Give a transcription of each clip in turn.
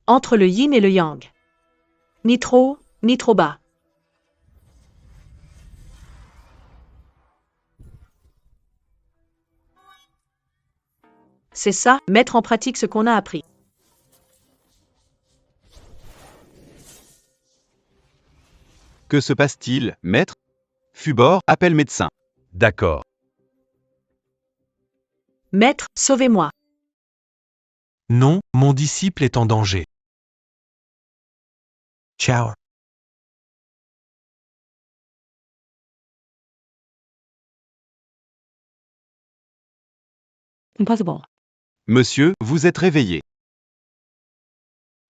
Entre le yin et le yang. Ni trop, ni trop bas. C'est ça, mettre en pratique ce qu'on a appris. Que se passe-t-il, maître? Fubor, appelle médecin. D'accord. Maître, sauvez-moi. Non, mon disciple est en danger. Ciao. Impossible. Monsieur, vous êtes réveillé.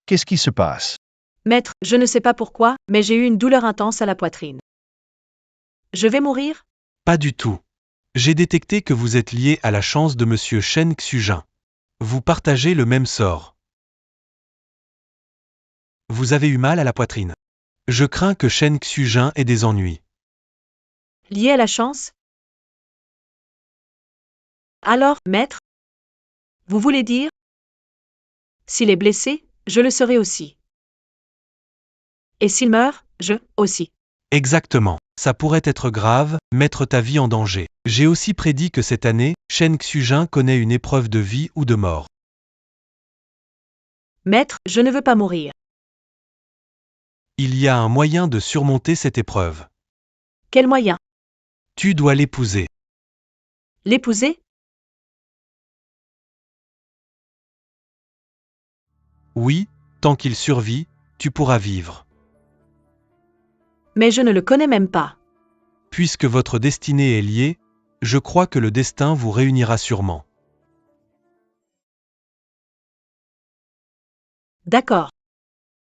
Qu'est-ce qui se passe? Maître, je ne sais pas pourquoi, mais j'ai eu une douleur intense à la poitrine. Je vais mourir? Pas du tout. J'ai détecté que vous êtes lié à la chance de monsieur Shen Xujin. Vous partagez le même sort. Vous avez eu mal à la poitrine. Je crains que Shen Xujin ait des ennuis. Lié à la chance? Alors, maître? Vous voulez dire? S'il est blessé, je le serai aussi. Et s'il meurt, je aussi. Exactement. Ça pourrait être grave, mettre ta vie en danger. J'ai aussi prédit que cette année, Shen Xujin connaît une épreuve de vie ou de mort. Maître, je ne veux pas mourir. Il y a un moyen de surmonter cette épreuve. Quel moyen? Tu dois l'épouser. L'épouser? Oui, tant qu'il survit, tu pourras vivre. Mais je ne le connais même pas. Puisque votre destinée est liée, je crois que le destin vous réunira sûrement. D'accord.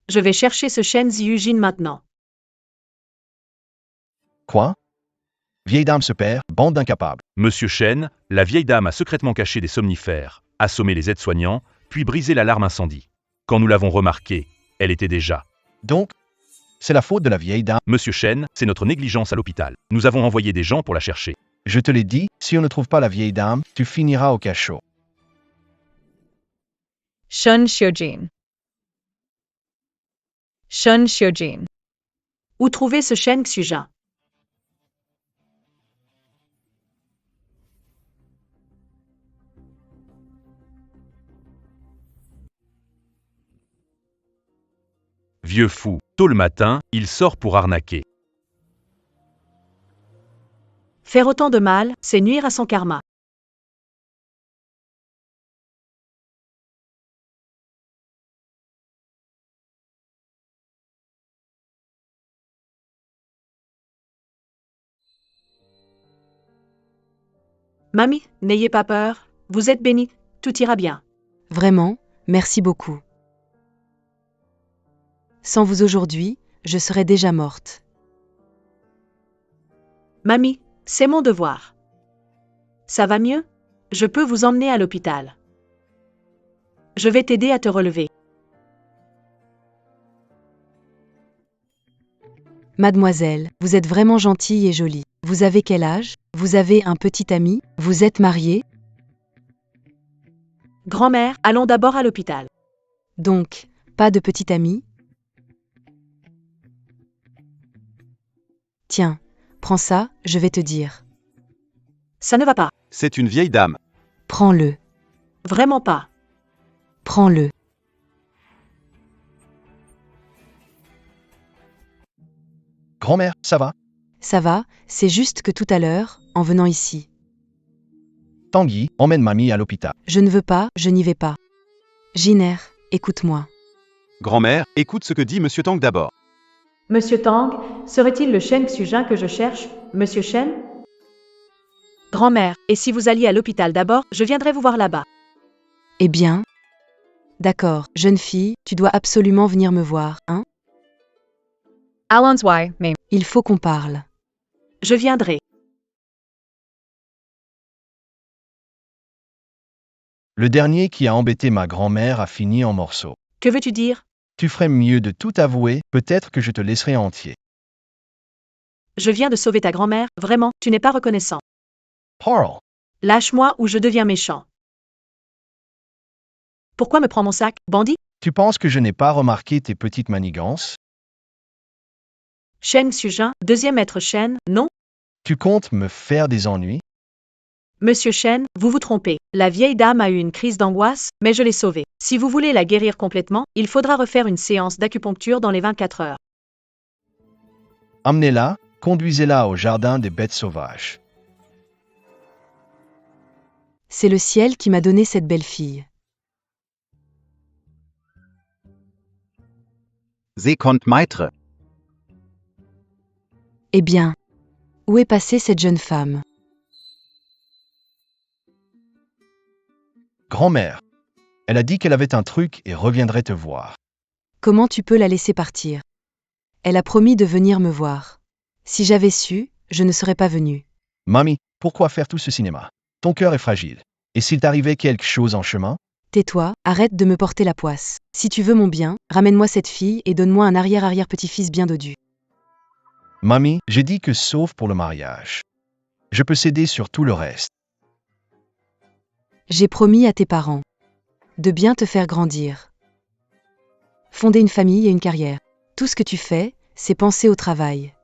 Je vais chercher ce Shen Ziyujin maintenant. Quoi? Vieille dame se perd, bande d'incapables. Monsieur Shen, la vieille dame a secrètement caché des somnifères, assommé les aides-soignants, puis brisé l'alarme incendie. Quand nous l'avons remarqué, elle était déjà. Donc, c'est la faute de la vieille dame. Monsieur Shen, c'est notre négligence à l'hôpital. Nous avons envoyé des gens pour la chercher. Je te l'ai dit, si on ne trouve pas la vieille dame, tu finiras au cachot. Shun Xiujin. Shun Xiujin. Où trouver ce Shen Xujin? Vieux fou, tôt le matin, il sort pour arnaquer. Faire autant de mal, c'est nuire à son karma. Mamie, n'ayez pas peur, vous êtes bénie, tout ira bien. Vraiment, merci beaucoup. Sans vous aujourd'hui, je serais déjà morte. Mamie, c'est mon devoir. Ça va mieux? Je peux vous emmener à l'hôpital. Je vais t'aider à te relever. Mademoiselle, vous êtes vraiment gentille et jolie. Vous avez quel âge? Vous avez un petit ami? Vous êtes mariée? Grand-mère, allons d'abord à l'hôpital. Donc, pas de petit ami? Tiens, prends ça, je vais te dire. Ça ne va pas. C'est une vieille dame. Prends-le. Vraiment pas. Prends-le. Grand-mère, ça va? Ça va, c'est juste que tout à l'heure, en venant ici. Tanguy, emmène mamie à l'hôpital. Je ne veux pas, je n'y vais pas. Giner, écoute-moi. Grand-mère, écoute ce que dit Monsieur Tang d'abord. Monsieur Tang, serait-il le Shen Xujin que je cherche, Monsieur Shen? Grand-mère, et si vous alliez à l'hôpital d'abord, je viendrai vous voir là-bas. Eh bien? D'accord, jeune fille, tu dois absolument venir me voir, hein? Allons y, mais Il faut qu'on parle. Je viendrai. Le dernier qui a embêté ma grand-mère a fini en morceaux. Que veux-tu dire? Tu ferais mieux de tout avouer, peut-être que je te laisserai entier. Je viens de sauver ta grand-mère, vraiment, tu n'es pas reconnaissant. Paul, Lâche-moi ou je deviens méchant. Pourquoi me prends mon sac, bandit? Tu penses que je n'ai pas remarqué tes petites manigances? Shen Xujin, deuxième maître Shen, non? Tu comptes me faire des ennuis? Monsieur Shen, vous vous trompez. La vieille dame a eu une crise d'angoisse, mais je l'ai sauvée. Si vous voulez la guérir complètement, il faudra refaire une séance d'acupuncture dans les 24 heures. Amenez-la, conduisez-la au jardin des bêtes sauvages. C'est le ciel qui m'a donné cette belle fille. Sie kommt Maitre. Eh bien, où est passée cette jeune femme? Grand-mère. Elle a dit qu'elle avait un truc et reviendrait te voir. Comment tu peux la laisser partir? Elle a promis de venir me voir. Si j'avais su, je ne serais pas venue. Mamie, pourquoi faire tout ce cinéma? Ton cœur est fragile. Et s'il t'arrivait quelque chose en chemin? Tais-toi, arrête de me porter la poisse. Si tu veux mon bien, ramène-moi cette fille et donne-moi un arrière-arrière-petit-fils bien dodu. Mamie, j'ai dit que sauf pour le mariage. Je peux céder sur tout le reste. J'ai promis à tes parents de bien te faire grandir. Fonder une famille et une carrière. Tout ce que tu fais, c'est penser au travail.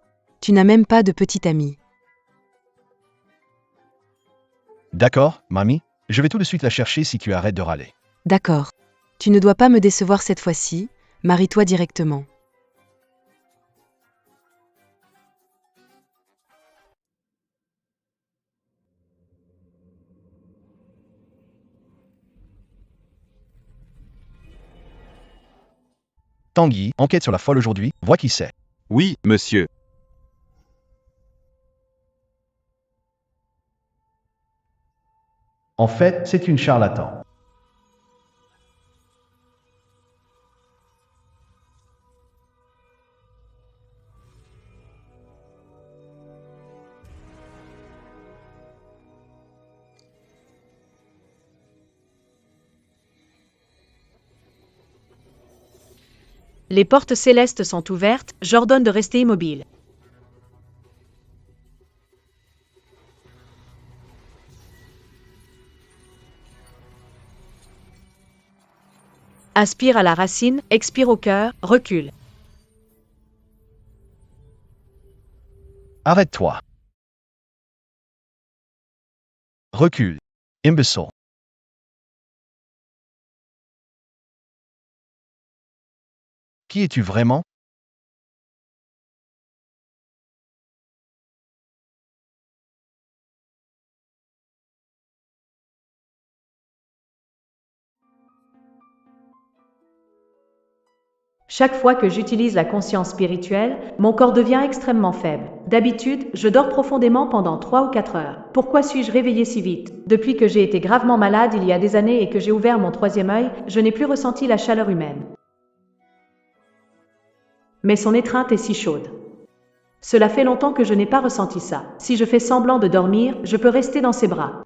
Tu n'as même pas de petite amie. D'accord, mamie, je vais tout de suite la chercher si tu arrêtes de râler. D'accord. Tu ne dois pas me décevoir cette fois-ci, marie-toi directement. Tanguy, enquête sur la folle aujourd'hui, vois qui c'est. Oui, monsieur. En fait, c'est une charlatan. Les portes célestes sont ouvertes, j'ordonne de rester immobile. Aspire à la racine, expire au cœur, recule. Arrête-toi. Recule. Imbécile. Qui es-tu vraiment? Chaque fois que j'utilise la conscience spirituelle, mon corps devient extrêmement faible. D'habitude, je dors profondément pendant 3 ou 4 heures. Pourquoi suis-je réveillée si vite? Depuis que j'ai été gravement malade il y a des années et que j'ai ouvert mon troisième œil, je n'ai plus ressenti la chaleur humaine. Mais son étreinte est si chaude. Cela fait longtemps que je n'ai pas ressenti ça. Si je fais semblant de dormir, je peux rester dans ses bras.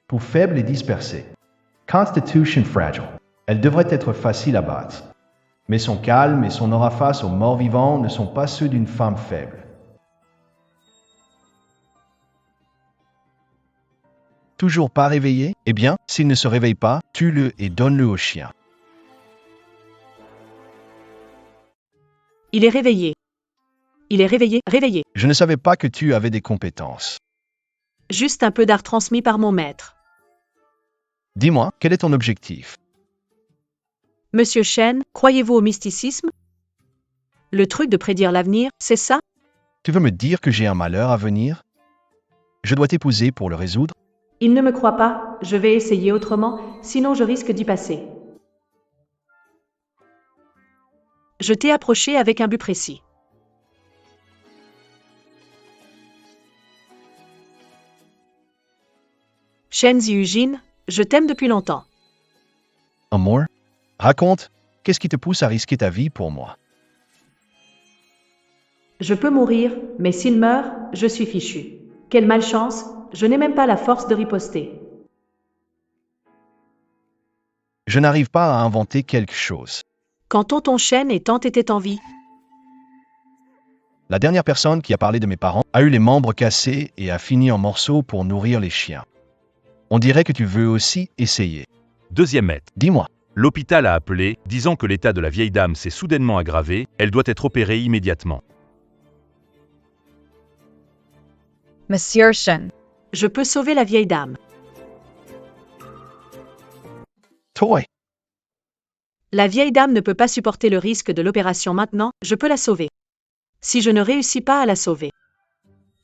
Peau faible et dispersée. Constitution fragile. Elle devrait être facile à battre. Mais son calme et son aura face aux morts vivants ne sont pas ceux d'une femme faible. Toujours pas réveillé? Eh bien, s'il ne se réveille pas, tue-le et donne-le au chien. Il est réveillé. Il est réveillé, réveillé. Je ne savais pas que tu avais des compétences. Juste un peu d'art transmis par mon maître. Dis-moi, quel est ton objectif? Monsieur Shen, croyez-vous au mysticisme? Le truc de prédire l'avenir, c'est ça? Tu veux me dire que j'ai un malheur à venir? Je dois t'épouser pour le résoudre? Il ne me croit pas, je vais essayer autrement, sinon je risque d'y passer. Je t'ai approché avec un but précis. Shen Ziyujin, je t'aime depuis longtemps. Amour? Raconte, qu'est-ce qui te pousse à risquer ta vie pour moi? Je peux mourir, mais s'il meurt, je suis fichu. Quelle malchance, je n'ai même pas la force de riposter. Je n'arrive pas à inventer quelque chose. Quand tonton Shen et tante étaient en vie, La dernière personne qui a parlé de mes parents a eu les membres cassés et a fini en morceaux pour nourrir les chiens. On dirait que tu veux aussi essayer. Deuxième maître. Dis-moi, L'hôpital a appelé, disant que l'état de la vieille dame s'est soudainement aggravé, elle doit être opérée immédiatement. Monsieur Shen. Je peux sauver la vieille dame. toi, La vieille dame ne peut pas supporter le risque de l'opération maintenant, je peux la sauver. Si je ne réussis pas à la sauver,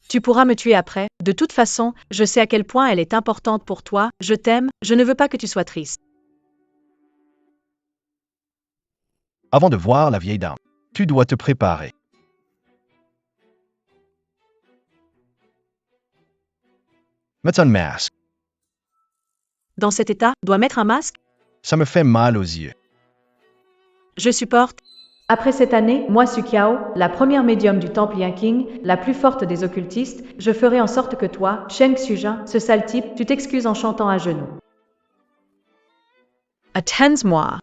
tu pourras me tuer après. De toute façon, je sais à quel point elle est importante pour toi, je t'aime, je ne veux pas que tu sois triste. avant de voir la vieille dame, tu dois te préparer. Mets un masque. Dans cet état, dois mettre un masque? Ça me fait mal aux yeux. Je supporte. Après cette année, moi Sukiao, la première médium du temple Yanqing, la plus forte des occultistes, je ferai en sorte que toi, Shen Xujin, ce sale type, tu t'excuses en chantant à genoux. Attends-moi.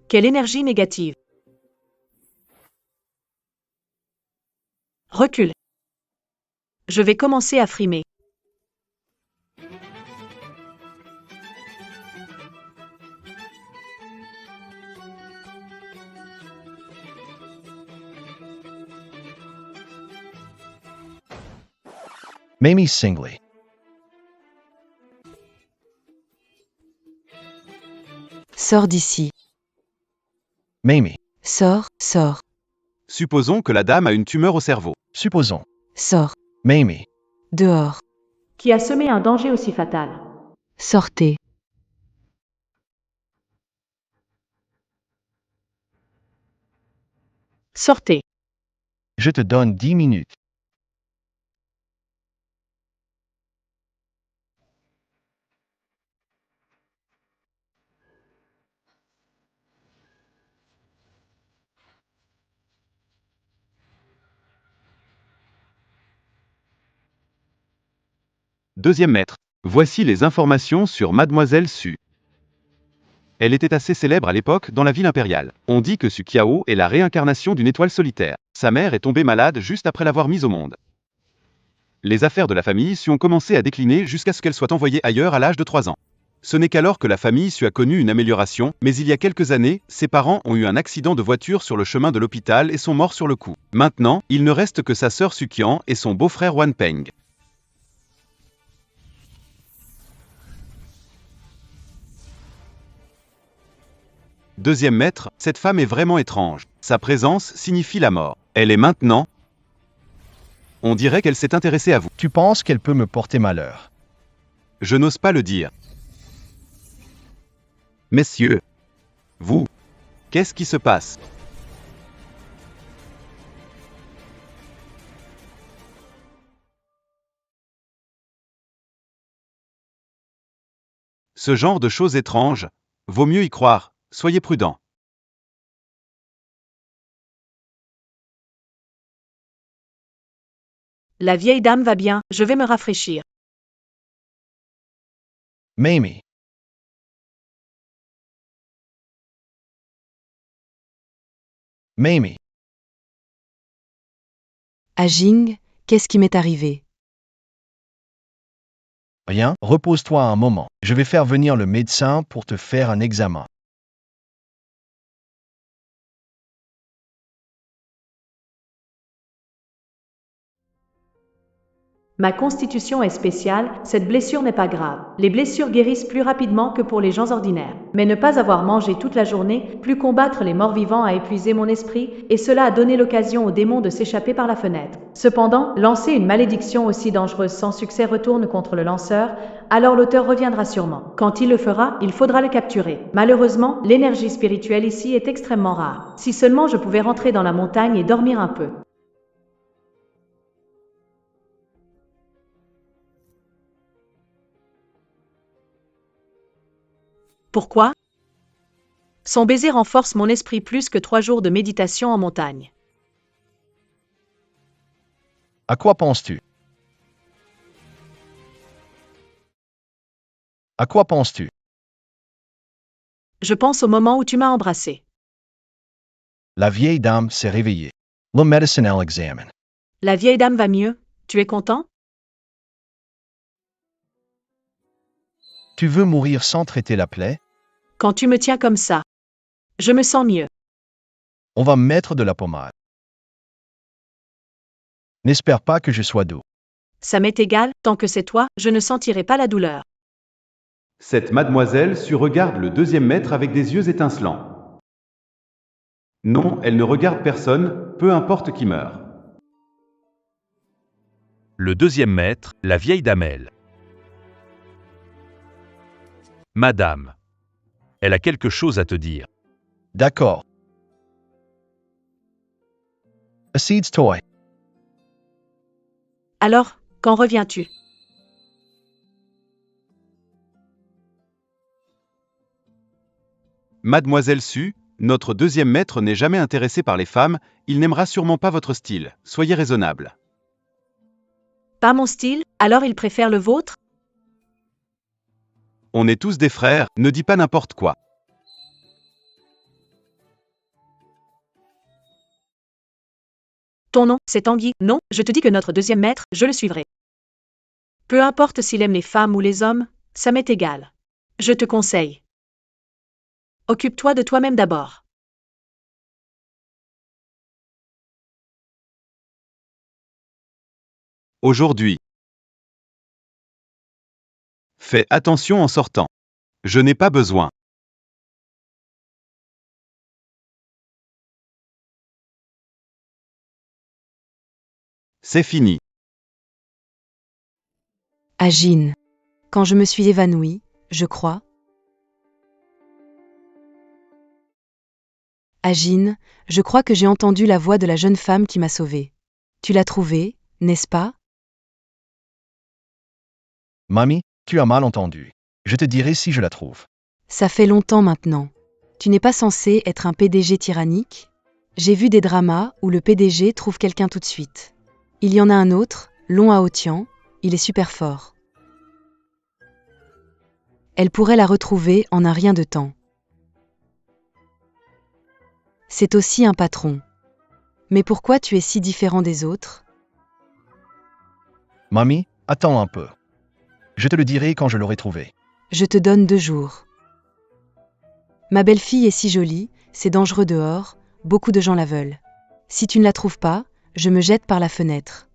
Quelle énergie négative. Recule. Je vais commencer à frimer. Mamie Singley. Sors d'ici. Mamie, Sors, sors, Supposons que la dame a une tumeur au cerveau. supposons. sors. Mamie, Dehors. Qui a semé un danger aussi fatal? Sortez. Sortez. je te donne 10 minutes. Deuxième maître. Voici les informations sur Mademoiselle Su. Elle était assez célèbre à l'époque dans la ville impériale. On dit que Su Qiao est la réincarnation d'une étoile solitaire. Sa mère est tombée malade juste après l'avoir mise au monde. Les affaires de la famille Su ont commencé à décliner jusqu'à ce qu'elle soit envoyée ailleurs à l'âge de 3 ans. Ce n'est qu'alors que la famille Su a connu une amélioration, mais il y a quelques années, ses parents ont eu un accident de voiture sur le chemin de l'hôpital et sont morts sur le coup. Maintenant, il ne reste que sa sœur Su Qian et son beau-frère Wan Peng. Deuxième maître, cette femme est vraiment étrange. Sa présence signifie la mort. Elle est maintenant... On dirait qu'elle s'est intéressée à vous. Tu penses qu'elle peut me porter malheur? Je n'ose pas le dire. Messieurs, vous, qu'est-ce qui se passe? Ce genre de choses étranges, vaut mieux y croire, soyez prudents. La vieille dame va bien, je vais me rafraîchir. Mamie, Mamie, À Jing, qu'est-ce qui m'est arrivé? rien, repose-toi un moment. Je vais faire venir le médecin pour te faire un examen. Ma constitution est spéciale, cette blessure n'est pas grave. Les blessures guérissent plus rapidement que pour les gens ordinaires. Mais ne pas avoir mangé toute la journée, plus combattre les morts vivants a épuisé mon esprit, et cela a donné l'occasion aux démons de s'échapper par la fenêtre. Cependant, lancer une malédiction aussi dangereuse sans succès retourne contre le lanceur, alors l'auteur reviendra sûrement. Quand il le fera, il faudra le capturer. Malheureusement, l'énergie spirituelle ici est extrêmement rare. Si seulement je pouvais rentrer dans la montagne et dormir un peu. Pourquoi? Son baiser renforce mon esprit plus que 3 jours de méditation en montagne. À quoi penses-tu? À quoi penses-tu? Je pense au moment où tu m'as embrassé. La vieille dame s'est réveillée. Le médecin l'examine. La vieille dame va mieux. Tu es content? Tu veux mourir sans traiter la plaie? Quand tu me tiens comme ça. Je me sens mieux. On va mettre de la pommade. N'espère pas que je sois doux. Ça m'est égal, tant que c'est toi, je ne sentirai pas la douleur. Cette mademoiselle regarde le deuxième maître avec des yeux étincelants. Non, elle ne regarde personne, peu importe qui meurt. Le deuxième maître, la vieille dame elle. Madame. Elle a quelque chose à te dire. D'accord. Assieds-toi. Alors, quand reviens-tu? Mademoiselle Su, notre deuxième maître n'est jamais intéressé par les femmes, il n'aimera sûrement pas votre style, soyez raisonnable. Pas mon style, alors il préfère le vôtre? On est tous des frères, ne dis pas n'importe quoi. Ton nom, c'est Tanguy. Non, je te dis que notre deuxième maître, je le suivrai. Peu importe s'il aime les femmes ou les hommes, ça m'est égal. Je te conseille. Occupe-toi de toi-même d'abord. Aujourd'hui. Fais attention en sortant. Je n'ai pas besoin. C'est fini. Agine. Quand je me suis évanouie, je crois. Agine, je crois que j'ai entendu la voix de la jeune femme qui m'a sauvée. Tu l'as trouvée, n'est-ce pas? Mamie, tu as mal entendu. Je te dirai si je la trouve. Ça fait longtemps maintenant. Tu n'es pas censé être un PDG tyrannique? J'ai vu des dramas où le PDG trouve quelqu'un tout de suite. Il y en a un autre, long à Otian, il est super fort. Elle pourrait la retrouver en un rien de temps. C'est aussi un patron. Mais pourquoi tu es si différent des autres? Mamie, attends un peu. Je te le dirai quand je l'aurai trouvé. Je te donne 2 jours. Ma belle-fille est si jolie, c'est dangereux dehors, beaucoup de gens la veulent. Si tu ne la trouves pas, je me jette par la fenêtre.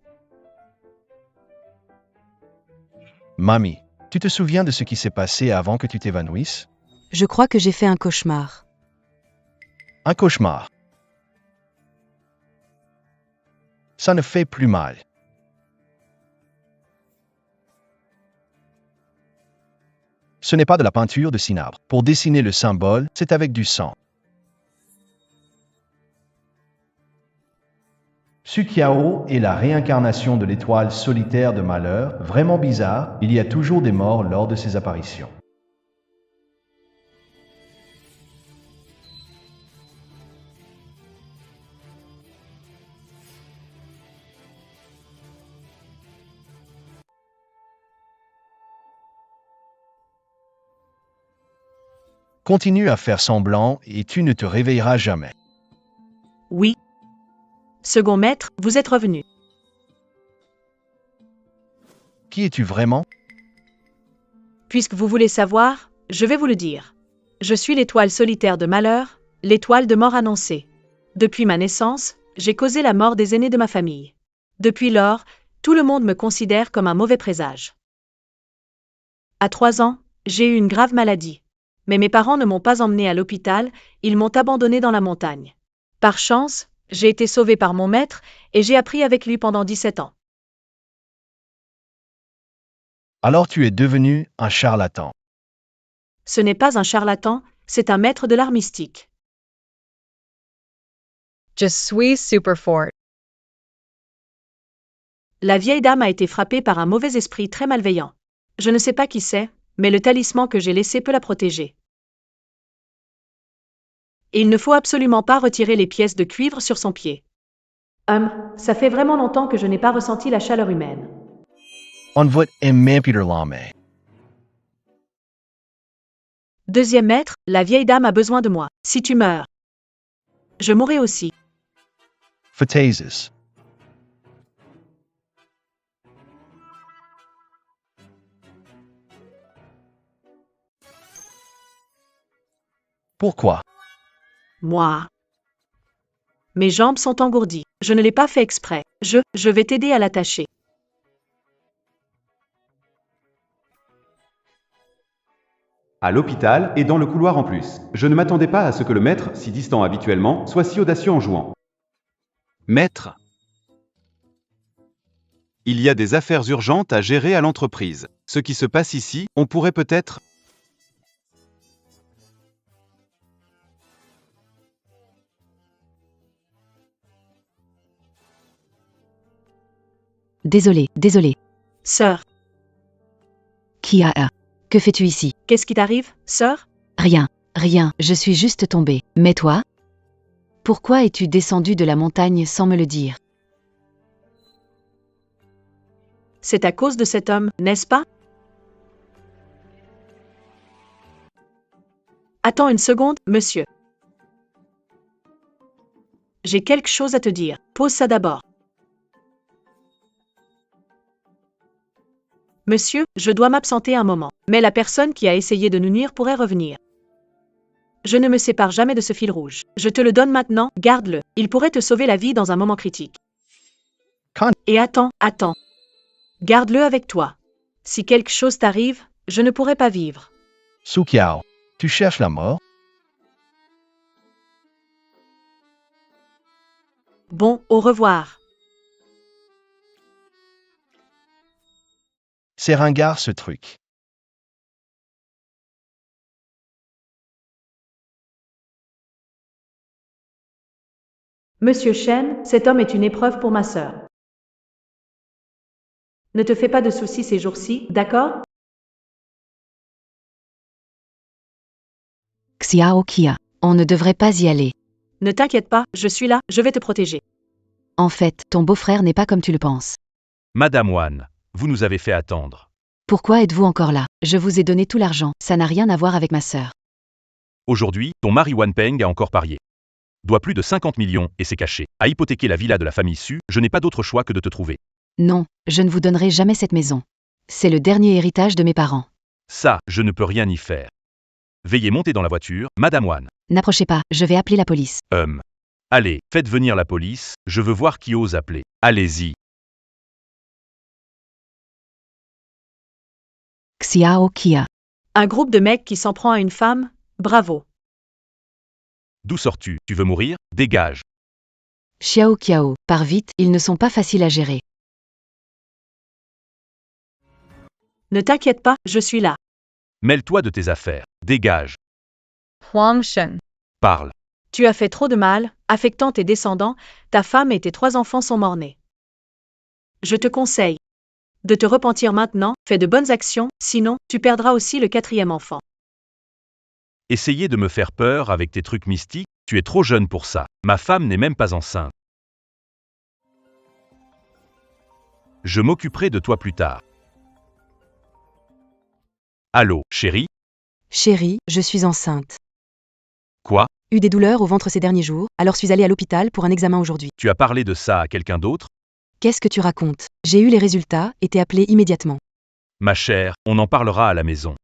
Mamie, tu te souviens de ce qui s'est passé avant que tu t'évanouisses? Je crois que j'ai fait un cauchemar. Un cauchemar. Ça ne fait plus mal. Ce n'est pas de la peinture de cinabre. Pour dessiner le symbole, c'est avec du sang. Sukiao est la réincarnation de l'étoile solitaire de malheur, vraiment bizarre, il y a toujours des morts lors de ses apparitions. Continue à faire semblant et tu ne te réveilleras jamais. Oui. Second maître, vous êtes revenu. Qui es-tu vraiment? Puisque vous voulez savoir, je vais vous le dire. Je suis l'étoile solitaire de malheur, l'étoile de mort annoncée. Depuis ma naissance, j'ai causé la mort des aînés de ma famille. Depuis lors, tout le monde me considère comme un mauvais présage. À 3 ans, j'ai eu une grave maladie. Mais mes parents ne m'ont pas emmené à l'hôpital, ils m'ont abandonné dans la montagne. Par chance, j'ai été sauvée par mon maître et j'ai appris avec lui pendant 17 ans. Alors tu es devenu un charlatan. Ce n'est pas un charlatan, c'est un maître de l'art mystique. Je suis super fort. La vieille dame a été frappée par un mauvais esprit très malveillant. Je ne sais pas qui c'est, mais le talisman que j'ai laissé peut la protéger. Et il ne faut absolument pas retirer les pièces de cuivre sur son pied. Ça fait vraiment longtemps que je n'ai pas ressenti la chaleur humaine. On va aimer Peter Lame. Deuxième maître, la vieille dame a besoin de moi. Si tu meurs. Je mourrai aussi. Phthasis. Pourquoi? Moi. Mes jambes sont engourdies. Je ne l'ai pas fait exprès. Je vais t'aider à l'attacher. À l'hôpital et dans le couloir en plus. Je ne m'attendais pas à ce que le maître, si distant habituellement, soit si audacieux en jouant. Maître. Il y a des affaires urgentes à gérer à l'entreprise. Ce qui se passe ici, on pourrait peut-être... Désolé. Sœur, Kia, que fais-tu ici? qu'est-ce qui t'arrive, sœur? Rien, je suis juste tombée. Mais toi? Pourquoi es-tu descendu de la montagne sans me le dire? C'est à cause de cet homme, n'est-ce pas? Attends une seconde, monsieur. J'ai quelque chose à te dire. Pose ça d'abord. Monsieur, je dois m'absenter un moment, mais la personne qui a essayé de nous nuire pourrait revenir. Je ne me sépare jamais de ce fil rouge. Je te le donne maintenant, garde-le. Il pourrait te sauver la vie dans un moment critique. Et attends. Garde-le avec toi. Si quelque chose t'arrive, je ne pourrai pas vivre. Su Kiao, tu cherches la mort? Bon, au revoir. C'est ringard ce truc. Monsieur Chen, cet homme est une épreuve pour ma sœur. Ne te fais pas de soucis ces jours-ci, d'accord? Xiao Kia, on ne devrait pas y aller. Ne t'inquiète pas, je suis là, je vais te protéger. En fait, ton beau-frère n'est pas comme tu le penses. Madame Wan, vous nous avez fait attendre. Pourquoi êtes-vous encore là? Je vous ai donné tout l'argent, ça n'a rien à voir avec ma sœur. Aujourd'hui, ton mari Wan Peng a encore parié. Doit plus de 50 millions et s'est caché. A hypothéqué la villa de la famille Su, je n'ai pas d'autre choix que de te trouver. Non, je ne vous donnerai jamais cette maison. C'est le dernier héritage de mes parents. Ça, je ne peux rien y faire. Veuillez monter dans la voiture, Madame Wan. N'approchez pas, je vais appeler la police. Allez, faites venir la police, je veux voir qui ose appeler. Allez-y. Xiao Kia. Un groupe de mecs qui s'en prend à une femme? Bravo. D'où sors-tu? Tu veux mourir? Dégage. Xiao Kiao, pars vite, ils ne sont pas faciles à gérer. Ne t'inquiète pas, je suis là. Mêle-toi de tes affaires. Dégage. Huang Shen. Parle. Tu as fait trop de mal, affectant tes descendants, ta femme et tes 3 enfants sont morts-nés. Je te conseille de te repentir maintenant, fais de bonnes actions, sinon, tu perdras aussi le 4e enfant. Essayer de me faire peur avec tes trucs mystiques, tu es trop jeune pour ça. Ma femme n'est même pas enceinte. Je m'occuperai de toi plus tard. Allô, chérie? Chérie, je suis enceinte. Quoi? Eu des douleurs au ventre ces derniers jours, alors suis allée à l'hôpital pour un examen aujourd'hui. Tu as parlé de ça à quelqu'un d'autre? Qu'est-ce que tu racontes? J'ai eu les résultats et t'ai appelé immédiatement. Ma chère, on en parlera à la maison.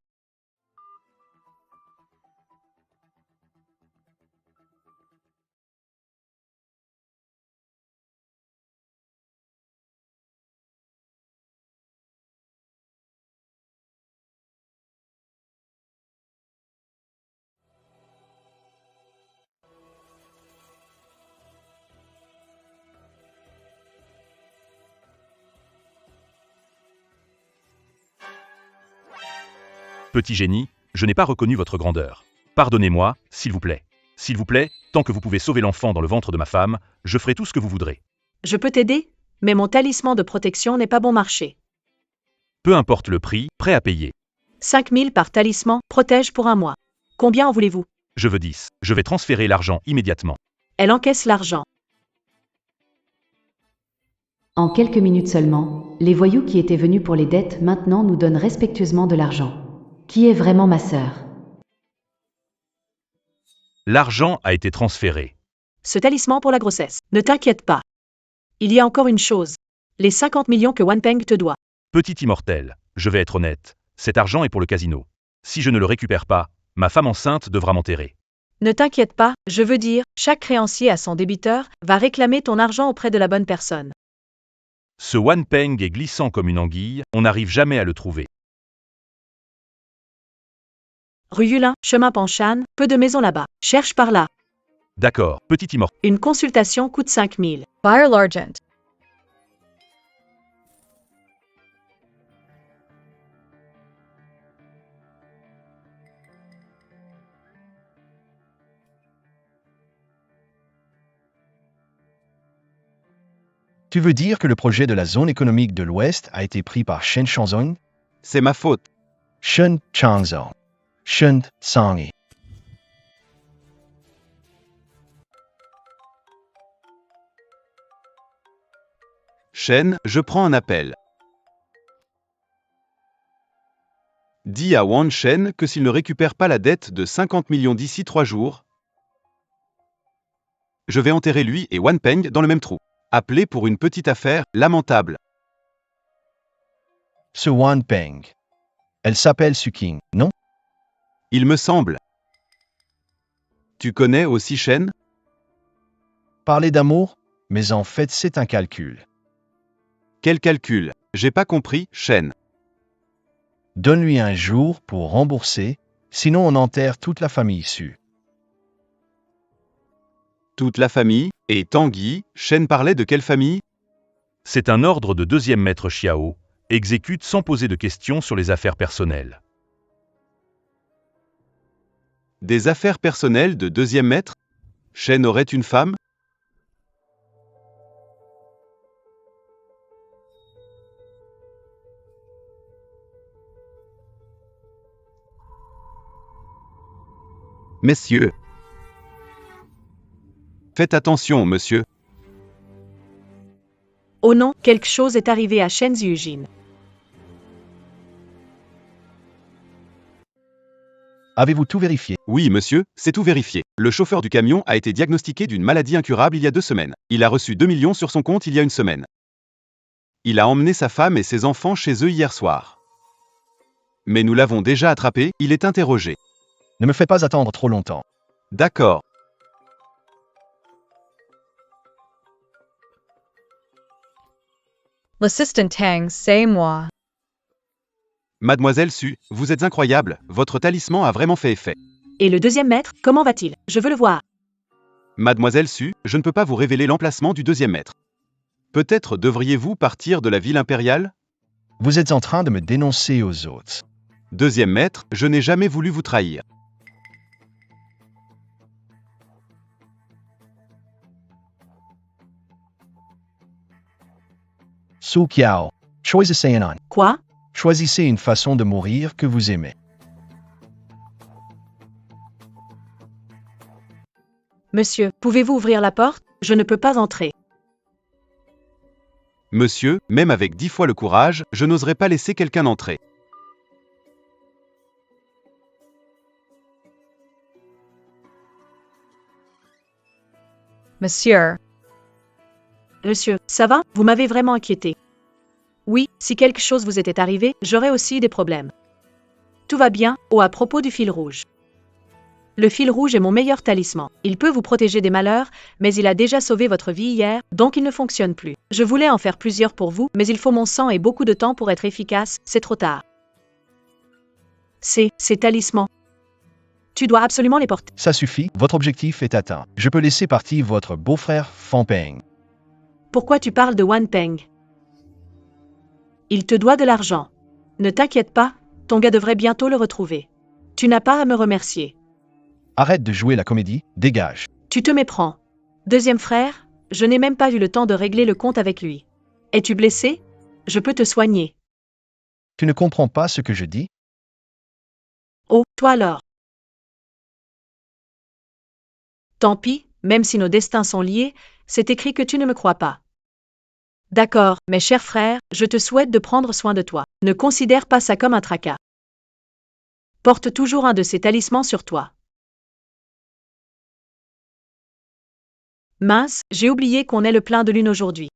Petit génie, je n'ai pas reconnu votre grandeur. Pardonnez-moi, s'il vous plaît. S'il vous plaît, tant que vous pouvez sauver l'enfant dans le ventre de ma femme, je ferai tout ce que vous voudrez. Je peux t'aider, mais mon talisman de protection n'est pas bon marché. Peu importe le prix, prêt à payer. 5 000 par talisman, protège pour 1 mois. Combien en voulez-vous? Je veux 10. Je vais transférer l'argent immédiatement. Elle encaisse l'argent. En quelques minutes seulement, les voyous qui étaient venus pour les dettes maintenant nous donnent respectueusement de l'argent. Qui est vraiment ma sœur? L'argent a été transféré. ce talisman pour la grossesse. Ne t'inquiète pas. Il y a encore une chose. Les 50 millions que Wanpeng te doit. Petit immortel, je vais être honnête, cet argent est pour le casino. Si je ne le récupère pas, ma femme enceinte devra m'enterrer. Ne t'inquiète pas, je veux dire, chaque créancier à son débiteur va réclamer ton argent auprès de la bonne personne. Ce Wanpeng est glissant comme une anguille, on n'arrive jamais à le trouver. Rue Yulin, chemin Panshan, peu de maisons là-bas. Cherche par là. D'accord, petit immortel. Une consultation coûte 5000. Buyer Largent. Tu veux dire que le projet de la zone économique de l'Ouest a été pris par Shen Changzong? C'est ma faute. Shen Changzong. Shen Sangi. Shen, je prends un appel. Dis à Wan Shen que s'il ne récupère pas la dette de 50 millions d'ici 3 jours, je vais enterrer lui et Wanpeng dans le même trou. Appelé pour une petite affaire lamentable. Ce Wanpeng. Elle s'appelle Suking, non? Il me semble. Tu connais aussi Shen? Parler d'amour? Mais en fait, c'est un calcul. Quel calcul? J'ai pas compris, Shen. Donne-lui un jour pour rembourser, sinon on enterre toute la famille issue. Toute la famille? Et Tanguy, Shen parlait de quelle famille? C'est un ordre de deuxième maître Xiao, exécute sans poser de questions sur les affaires personnelles. Des affaires personnelles de deuxième maître? Shen aurait une femme? Messieurs. Faites attention, monsieur. Oh non, quelque chose est arrivé à Shen Ziyujin. Avez-vous tout vérifié? Oui, monsieur, c'est tout vérifié. Le chauffeur du camion a été diagnostiqué d'une maladie incurable il y a 2 semaines. Il a reçu 2 millions sur son compte il y a une semaine. Il a emmené sa femme et ses enfants chez eux hier soir. Mais nous l'avons déjà attrapé, il est interrogé. Ne me fais pas attendre trop longtemps. D'accord. L'assistant Tang, c'est moi. Mademoiselle Su, vous êtes incroyable, votre talisman a vraiment fait effet. Et le deuxième maître, comment va-t-il? Je veux le voir. Mademoiselle Su, je ne peux pas vous révéler l'emplacement du deuxième maître. Peut-être devriez-vous partir de la ville impériale? Vous êtes en train de me dénoncer aux autres. Deuxième maître, je n'ai jamais voulu vous trahir. Su Kiao. Choisissez un an. Quoi? Choisissez une façon de mourir que vous aimez. Monsieur, pouvez-vous ouvrir la porte? Je ne peux pas entrer. Monsieur, même avec 10 fois le courage, je n'oserais pas laisser quelqu'un entrer. Monsieur. Monsieur, ça va? Vous m'avez vraiment inquiété. Oui, si quelque chose vous était arrivé, j'aurais aussi des problèmes. Tout va bien, à propos du fil rouge. Le fil rouge est mon meilleur talisman. Il peut vous protéger des malheurs, mais il a déjà sauvé votre vie hier, donc il ne fonctionne plus. Je voulais en faire plusieurs pour vous, mais il faut mon sang et beaucoup de temps pour être efficace, c'est trop tard. Ces talismans. Tu dois absolument les porter. Ça suffit, votre objectif est atteint. Je peux laisser partir votre beau-frère Fanpeng. Pourquoi tu parles de Wanpeng? Il te doit de l'argent. Ne t'inquiète pas, ton gars devrait bientôt le retrouver. Tu n'as pas à me remercier. Arrête de jouer la comédie, dégage. Tu te méprends. Deuxième frère, je n'ai même pas eu le temps de régler le compte avec lui. Es-tu blessé? Je peux te soigner. Tu ne comprends pas ce que je dis? Oh, toi alors. Tant pis, même si nos destins sont liés, c'est écrit que tu ne me crois pas. D'accord, mes chers frères, je te souhaite de prendre soin de toi. Ne considère pas ça comme un tracas. Porte toujours un de ces talismans sur toi. Mince, j'ai oublié qu'on est le plein de lune aujourd'hui.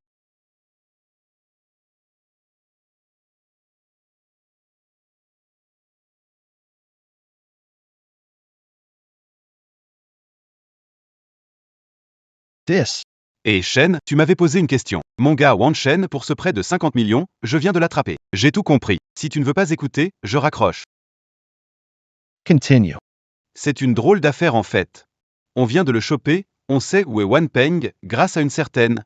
This. Et Shen, tu m'avais posé une question. Mon gars Wan Shen pour ce prêt de 50 millions, je viens de l'attraper. J'ai tout compris. Si tu ne veux pas écouter, je raccroche. Continue. C'est une drôle d'affaire en fait. On vient de le choper, on sait où est Wan Peng, grâce à une certaine.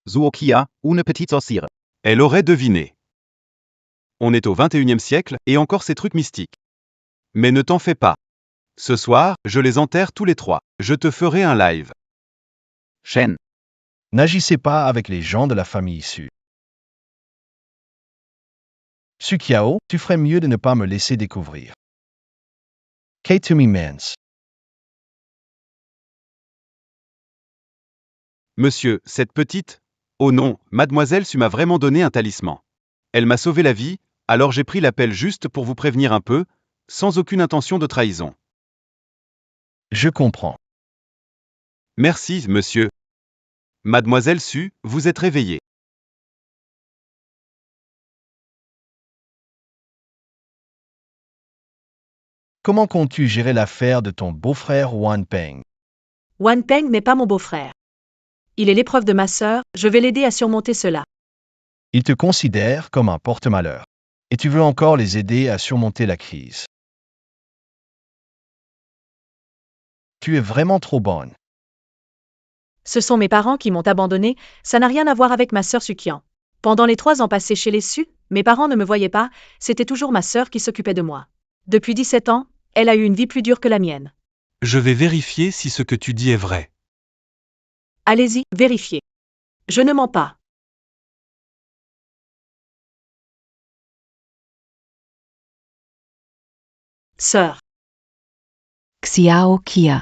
Zuokia, une petite sorcière. Elle aurait deviné. On est au 21e siècle, et encore ces trucs mystiques. Mais ne t'en fais pas. Ce soir, je les enterre tous les trois. Je te ferai un live. Shen. N'agissez pas avec les gens de la famille Su. Su Qiao, tu ferais mieux de ne pas me laisser découvrir. K2Me Mans. Monsieur, cette petite... Oh non, mademoiselle Su m'a vraiment donné un talisman. Elle m'a sauvé la vie, alors j'ai pris l'appel juste pour vous prévenir un peu, sans aucune intention de trahison. Je comprends. Merci, monsieur. Mademoiselle Su, vous êtes réveillée. Comment comptes-tu gérer l'affaire de ton beau-frère Wan Peng? Wan Peng n'est pas mon beau-frère. Il est l'épreuve de ma sœur, je vais l'aider à surmonter cela. Il te considère comme un porte-malheur. Et tu veux encore les aider à surmonter la crise. Tu es vraiment trop bonne. Ce sont mes parents qui m'ont abandonné, ça n'a rien à voir avec ma sœur Sukian. Pendant les 3 ans passés chez les Su, mes parents ne me voyaient pas, c'était toujours ma sœur qui s'occupait de moi. Depuis 17 ans, elle a eu une vie plus dure que la mienne. Je vais vérifier si ce que tu dis est vrai. Allez-y, vérifiez. Je ne mens pas. Sœur. Xiao Kia.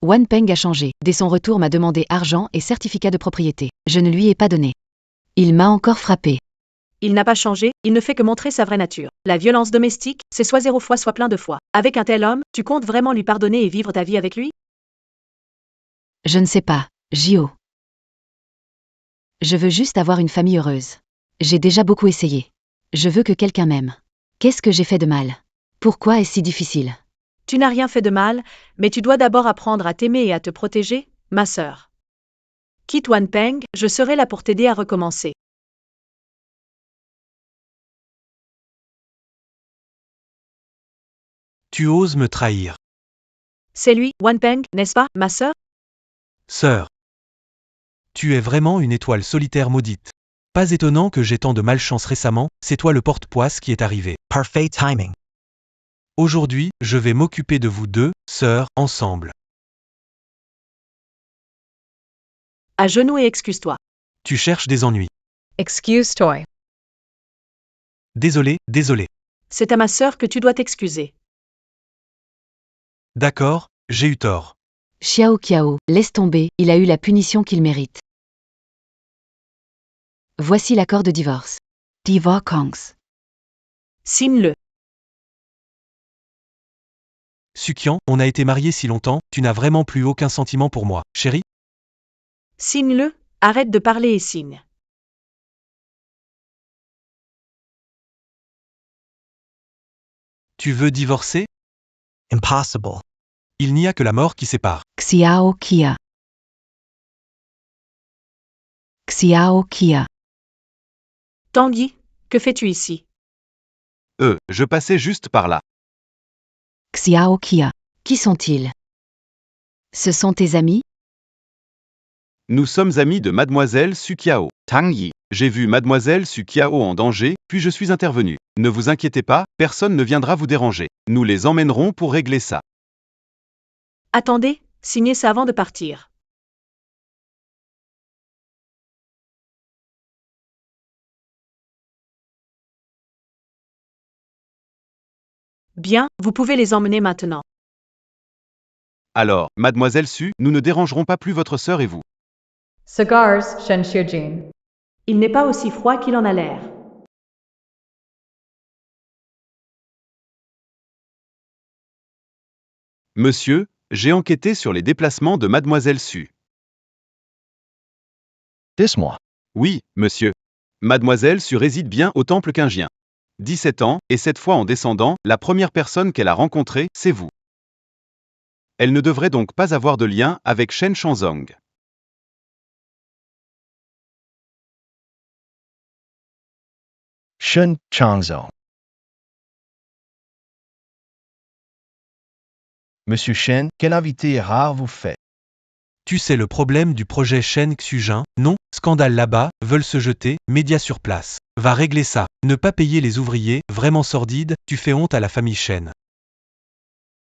Wan Peng a changé. Dès son retour m'a demandé argent et certificat de propriété. Je ne lui ai pas donné. Il m'a encore frappé. Il n'a pas changé, il ne fait que montrer sa vraie nature. La violence domestique, c'est soit 0 fois soit plein de fois. Avec un tel homme, tu comptes vraiment lui pardonner et vivre ta vie avec lui? Je ne sais pas, Jio. Je veux juste avoir une famille heureuse. J'ai déjà beaucoup essayé. Je veux que quelqu'un m'aime. Qu'est-ce que j'ai fait de mal? Pourquoi est-ce si difficile? Tu n'as rien fait de mal, mais tu dois d'abord apprendre à t'aimer et à te protéger, ma sœur. Quitte Wan Peng, je serai là pour t'aider à recommencer. Tu oses me trahir. C'est lui, Wan Peng, n'est-ce pas, ma sœur? Sœur. Tu es vraiment une étoile solitaire maudite. Pas étonnant que j'ai tant de malchance récemment, c'est toi le porte-poisse qui est arrivé. Parfait timing. Aujourd'hui, je vais m'occuper de vous deux, sœurs, ensemble. À genoux et excuse-toi. Tu cherches des ennuis. Excuse-toi. Désolé, désolé. C'est à ma sœur que tu dois t'excuser. D'accord, j'ai eu tort. Xiao Qiao, laisse tomber, il a eu la punition qu'il mérite. Voici l'accord de divorce. Divorce. Signe-le. Sukian, on a été mariés si longtemps, tu n'as vraiment plus aucun sentiment pour moi, chérie? Signe-le, arrête de parler et signe. Tu veux divorcer? Impossible. Il n'y a que la mort qui sépare. Xiao Kia. Xiao Kia. Tanguy, que fais-tu ici? Je passais juste par là. Xiao Kia. Qui sont-ils? Ce sont tes amis? Nous sommes amis de mademoiselle Su Qiao. Tang Yi. J'ai vu mademoiselle Su Qiao en danger, puis je suis intervenu. Ne vous inquiétez pas, personne ne viendra vous déranger. Nous les emmènerons pour régler ça. Attendez, signez ça avant de partir. Bien, vous pouvez les emmener maintenant. Alors, mademoiselle Su, nous ne dérangerons pas plus votre sœur et vous. Cigars, Shen Xiujin. Il n'est pas aussi froid qu'il en a l'air. Monsieur, J'ai enquêté sur les déplacements de Mademoiselle Su. Dis-moi. Oui, monsieur. Mademoiselle Su réside bien au temple Qingjian. 17 ans, et cette fois en descendant, la première personne qu'elle a rencontrée, c'est vous. Elle ne devrait donc pas avoir de lien avec Shen Shanzong. Shen Changzhou. Monsieur Shen, quel invité rare vous faites? Tu sais le problème du projet Shen Xujin? Non, scandale là-bas, veulent se jeter, médias sur place. Va régler ça. Ne pas payer les ouvriers, vraiment sordide, tu fais honte à la famille Shen.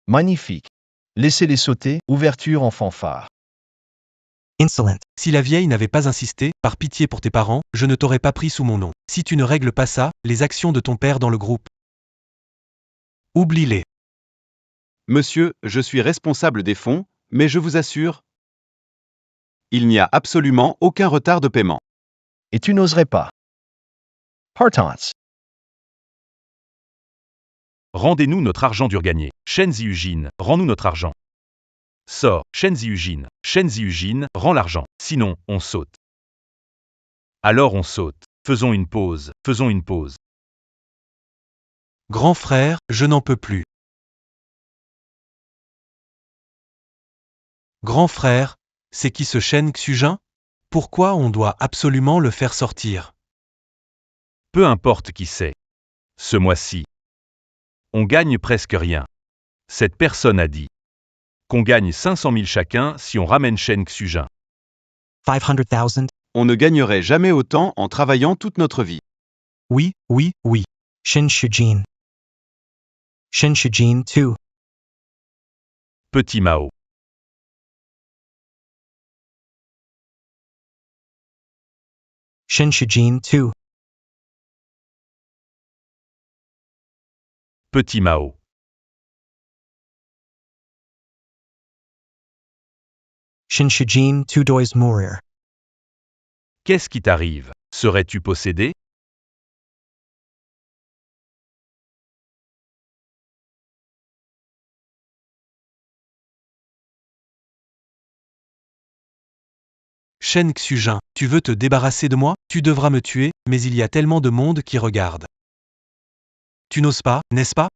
Magnifique. Laissez-les sauter, ouverture en fanfare. Insolent. Si la vieille n'avait pas insisté, par pitié pour tes parents, je ne t'aurais pas pris sous mon nom. Si tu ne règles pas ça, les actions de ton père dans le groupe. Oublie-les. Monsieur, je suis responsable des fonds, mais je vous assure, il n'y a absolument aucun retard de paiement. Et tu n'oserais pas. Partance. Rendez-nous notre argent dur gagné. Shen Ziyujin, rends-nous notre argent. Sors, Shen Ziyujin. Shen Ziyujin, rends l'argent. Sinon, on saute. Alors on saute. Faisons une pause, faisons une pause. Grand frère, je n'en peux plus. Grand frère, c'est qui ce Shen Xujin? Pourquoi on doit absolument le faire sortir? Peu importe qui c'est. Ce mois-ci, on gagne presque rien. Cette personne a dit qu'on gagne 500 000 chacun si on ramène Shen Xujin. 500,000. On ne gagnerait jamais autant en travaillant toute notre vie. Oui, oui, oui. Shin Shujin. Shin Shujin 2. Petit Mao. Shin Shujin 2. Petit Mao. Shin Shujin 2 Dois Mourir. Qu'est-ce qui t'arrive? Serais-tu possédé? Shen Xujin, tu veux te débarrasser de moi? Tu devras me tuer, mais il y a tellement de monde qui regarde. Tu n'oses pas, n'est-ce pas?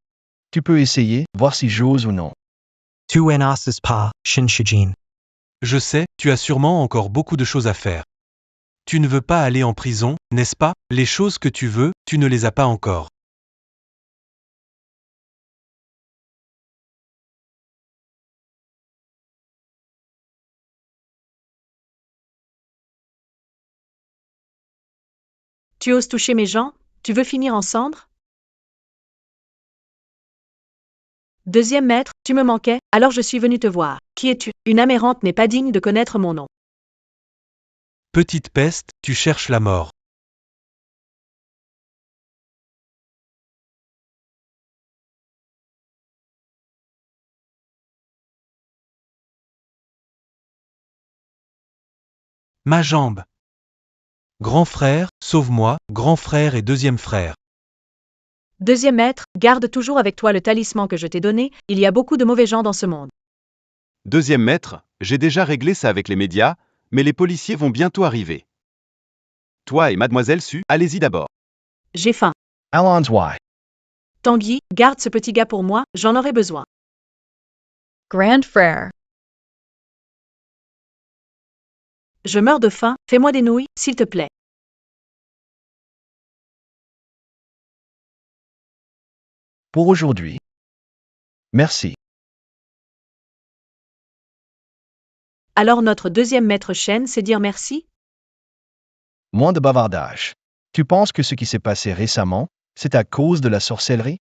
Tu peux essayer, voir si j'ose ou non. Tu n'oses pas, Shin Shujin. Je sais, tu as sûrement encore beaucoup de choses à faire. Tu ne veux pas aller en prison, n'est-ce pas? Les choses que tu veux, tu ne les as pas encore. Tu oses toucher mes gens? Tu veux finir en cendres? Deuxième maître, tu me manquais, alors je suis venu te voir. Qui es-tu? Une âme errante n'est pas digne de connaître mon nom. Petite peste, tu cherches la mort. Ma jambe. Grand frère, sauve-moi, grand frère et deuxième frère. Deuxième maître, garde toujours avec toi le talisman que je t'ai donné, il y a beaucoup de mauvais gens dans ce monde. Deuxième maître, j'ai déjà réglé ça avec les médias, mais les policiers vont bientôt arriver. Toi et Mademoiselle Su, allez-y d'abord. J'ai faim. Allons y. Tanguy, garde ce petit gars pour moi, j'en aurai besoin. Grand frère. Je meurs de faim, fais-moi des nouilles, s'il te plaît. Pour aujourd'hui. Merci. Alors notre deuxième maître Shen sait dire merci? Moins de bavardage. Tu penses que ce qui s'est passé récemment, c'est à cause de la sorcellerie?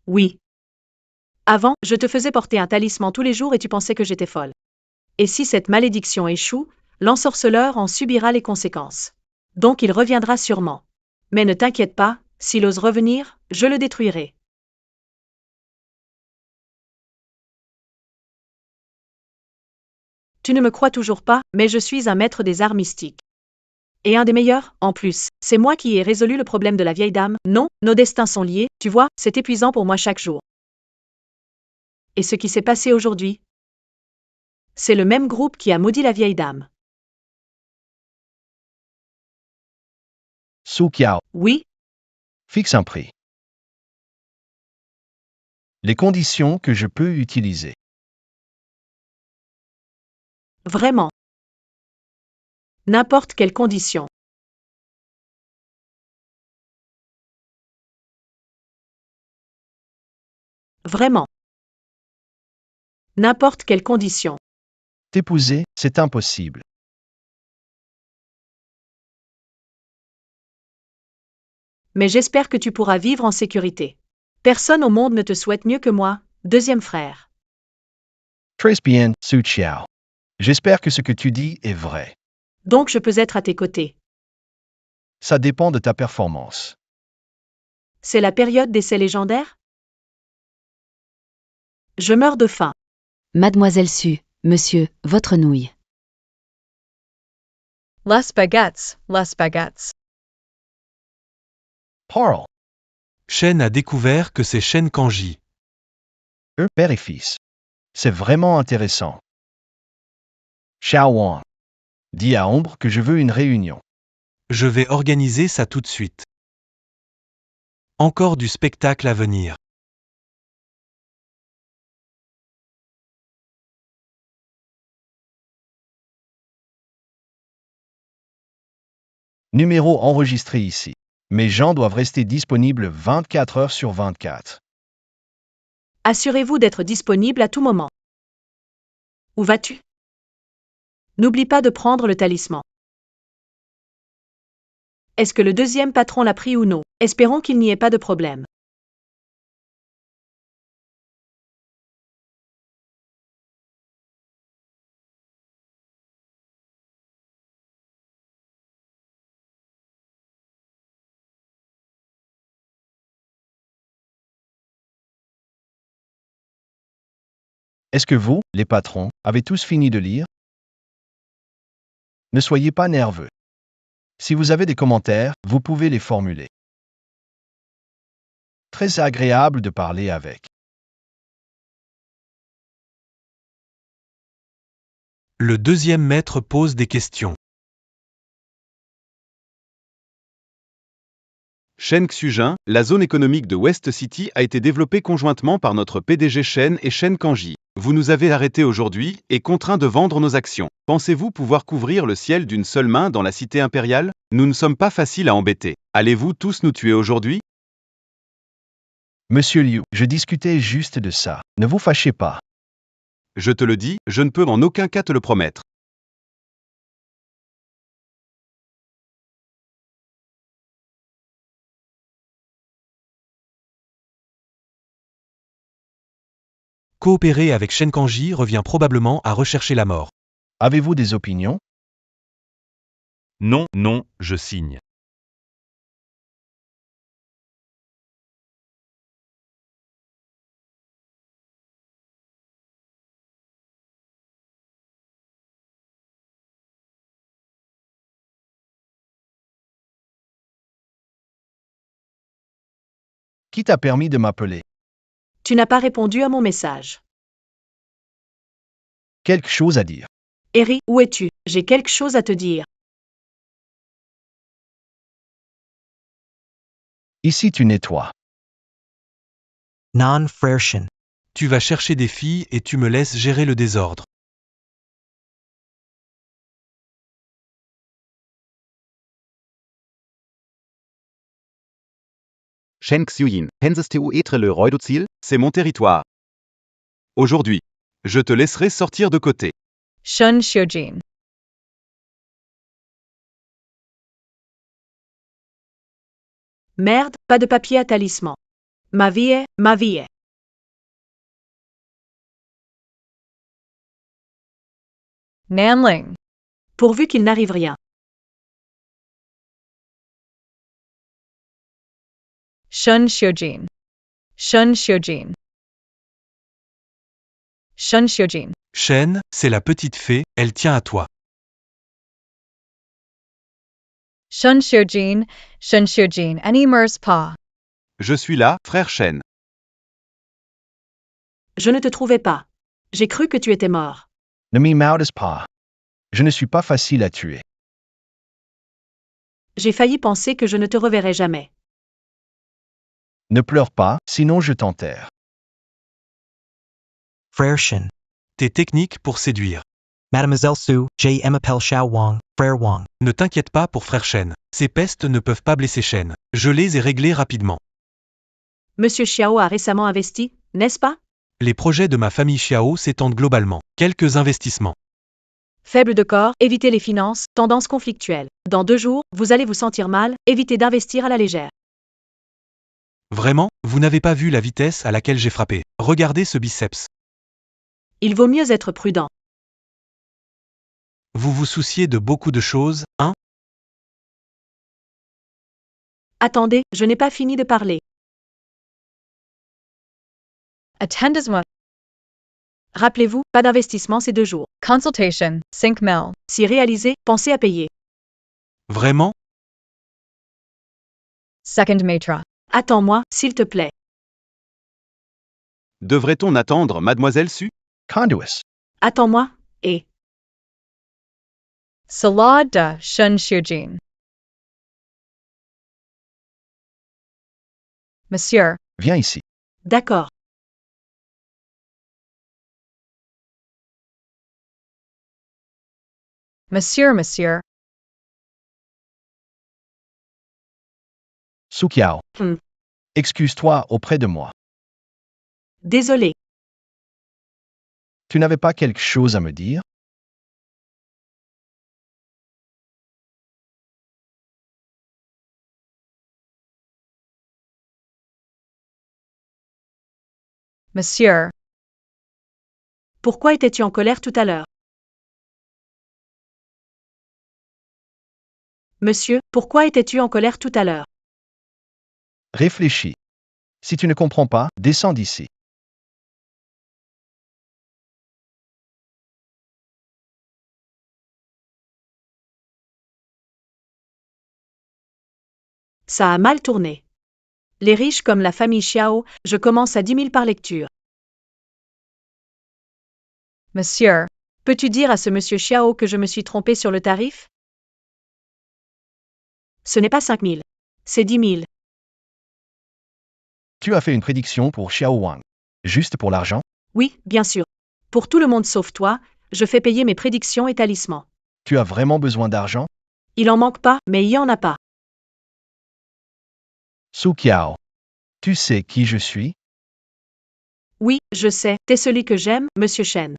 Oui. Avant, je te faisais porter un talisman tous les jours et tu pensais que j'étais folle. Et si cette malédiction échoue, l'ensorceleur en subira les conséquences. Donc il reviendra sûrement. Mais ne t'inquiète pas, s'il ose revenir, je le détruirai. Tu ne me crois toujours pas, mais je suis un maître des arts mystiques. Et un des meilleurs, en plus, c'est moi qui ai résolu le problème de la vieille dame. Non, nos destins sont liés, tu vois, c'est épuisant pour moi chaque jour. Et ce qui s'est passé aujourd'hui? C'est le même groupe qui a maudit la vieille dame. Su Kiao, Oui, fixe un prix. Les conditions que je peux utiliser. vraiment. N'importe quelle condition. Vraiment. N'importe quelle condition. T'épouser, c'est impossible. Mais j'espère que tu pourras vivre en sécurité. Personne au monde ne te souhaite mieux que moi, deuxième frère. Très bien, Su Chiao. J'espère que ce que tu dis est vrai. Donc je peux être à tes côtés. Ça dépend de ta performance. C'est la période d'essai légendaire? Je meurs de faim. Mademoiselle Su, monsieur, votre nouille. Less baguettes, less baguettes. Parle, Shen a découvert que c'est Shen Kanji. eux, père et fils. C'est vraiment intéressant. Xiao Wang. Dis à Ombre que je veux une réunion. Je vais organiser ça tout de suite. Encore du spectacle à venir. Numéro enregistré ici. Mes gens doivent rester disponibles 24 heures sur 24. Assurez-vous d'être disponible à tout moment. Où vas-tu? N'oublie pas de prendre le talisman. Est-ce que le deuxième patron l'a pris ou non? Espérons qu'il n'y ait pas de problème. Est-ce que vous, les patrons, avez tous fini de lire? Ne soyez pas nerveux. Si vous avez des commentaires, vous pouvez les formuler. Très agréable de parler avec. Le deuxième maître pose des questions. Shen Xujin, la zone économique de West City a été développée conjointement par notre PDG Shen et Shen Kanji. Vous nous avez arrêtés aujourd'hui et contraints de vendre nos actions. Pensez-vous pouvoir couvrir le ciel d'une seule main dans la cité impériale? Nous ne sommes pas faciles à embêter. Allez-vous tous nous tuer aujourd'hui? Monsieur Liu, je discutais juste de ça. Ne vous fâchez pas. Je te le dis, je ne peux en aucun cas te le promettre. Coopérer avec Shen Kanji revient probablement à rechercher la mort. Avez-vous des opinions? Non, non, je signe. Qui t'a permis de m'appeler? Tu n'as pas répondu à mon message. Quelque chose à dire. Eri, où es-tu? J'ai quelque chose à te dire. Ici tu nettoies. Non, frère Shin. Tu vas chercher des filles et tu me laisses gérer le désordre. Shen Xujin, Henses Teu Etre le Roidozil, c'est mon territoire. Aujourd'hui, je te laisserai sortir de côté. Shun Xiujin. Merde, pas de papier à talisman. Ma vie est, ma vie est. Nanling. Pourvu qu'il n'arrive rien. Shun Xiujin. Shun Xiujin. Shun Xiujin. Shen, c'est la petite fée, elle tient à toi. Shun Xiujin. Shun Xiujin. Any mers pa. Je suis là, frère Shen. Je ne te trouvais pas. J'ai cru que tu étais mort. Ne m'y maudes pas. Je ne suis pas facile à tuer. J'ai failli penser que je ne te reverrai jamais. Ne pleure pas, sinon je t'enterre. Frère Shen. Tes techniques pour séduire. Mademoiselle Su, J. m'appelle Xiao Wang, Frère Wang. Ne t'inquiète pas pour frère Shen. Ces pestes ne peuvent pas blesser Shen. Je les ai réglées rapidement. Monsieur Xiao a récemment investi, n'est-ce pas? Les projets de ma famille Xiao s'étendent globalement. Quelques investissements. Faible de corps, évitez les finances, tendance conflictuelle. Dans 2 jours, vous allez vous sentir mal, évitez d'investir à la légère. Vraiment, vous n'avez pas vu la vitesse à laquelle j'ai frappé. Regardez ce biceps. Il vaut mieux être prudent. Vous vous souciez de beaucoup de choses, hein? Attendez, je n'ai pas fini de parler. Attendez-moi. Rappelez-vous, pas d'investissement ces 2 jours. Consultation, 5 000. Si réalisé, pensez à payer. Vraiment? Second maitre. Attends-moi, s'il te plaît. Devrait-on attendre Mademoiselle Su? Conduis. Attends-moi, et... Salah de Shun Xiujin. Monsieur. Viens ici. D'accord. Monsieur. Su Qiao. Hmm. Excuse-toi auprès de moi. Désolé. Tu n'avais pas quelque chose à me dire? Monsieur. Pourquoi étais-tu en colère tout à l'heure? Monsieur, pourquoi étais-tu en colère tout à l'heure? Réfléchis. Si tu ne comprends pas, descends d'ici. Ça a mal tourné. Les riches comme la famille Xiao, je commence à 10 000 par lecture. Monsieur. Peux-tu dire à ce monsieur Xiao que je me suis trompé sur le tarif? Ce n'est pas 5 000. C'est 10 000. Tu as fait une prédiction pour Xiao Wang. Juste pour l'argent? Oui, bien sûr. Pour tout le monde sauf toi, je fais payer mes prédictions et talismans. Tu as vraiment besoin d'argent? Il en manque pas, mais il y en a pas. Su Qiao. Tu sais qui je suis? Oui, je sais, t'es celui que j'aime, monsieur Shen.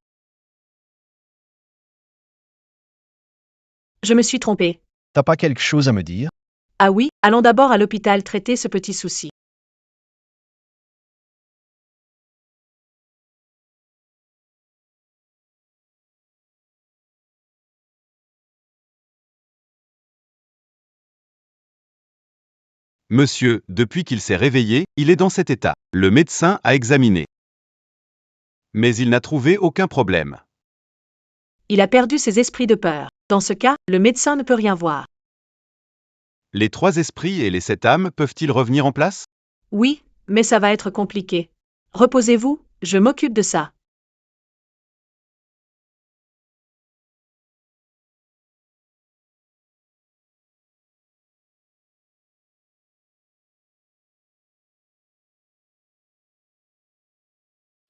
Je me suis trompé. T'as pas quelque chose à me dire? Ah oui, allons d'abord à l'hôpital traiter ce petit souci. Monsieur, depuis qu'il s'est réveillé, il est dans cet état. Le médecin a examiné. Mais il n'a trouvé aucun problème. Il a perdu ses esprits de peur. Dans ce cas, le médecin ne peut rien voir. Les 3 esprits et les 7 âmes peuvent-ils revenir en place? Oui, mais ça va être compliqué. Reposez-vous, je m'occupe de ça.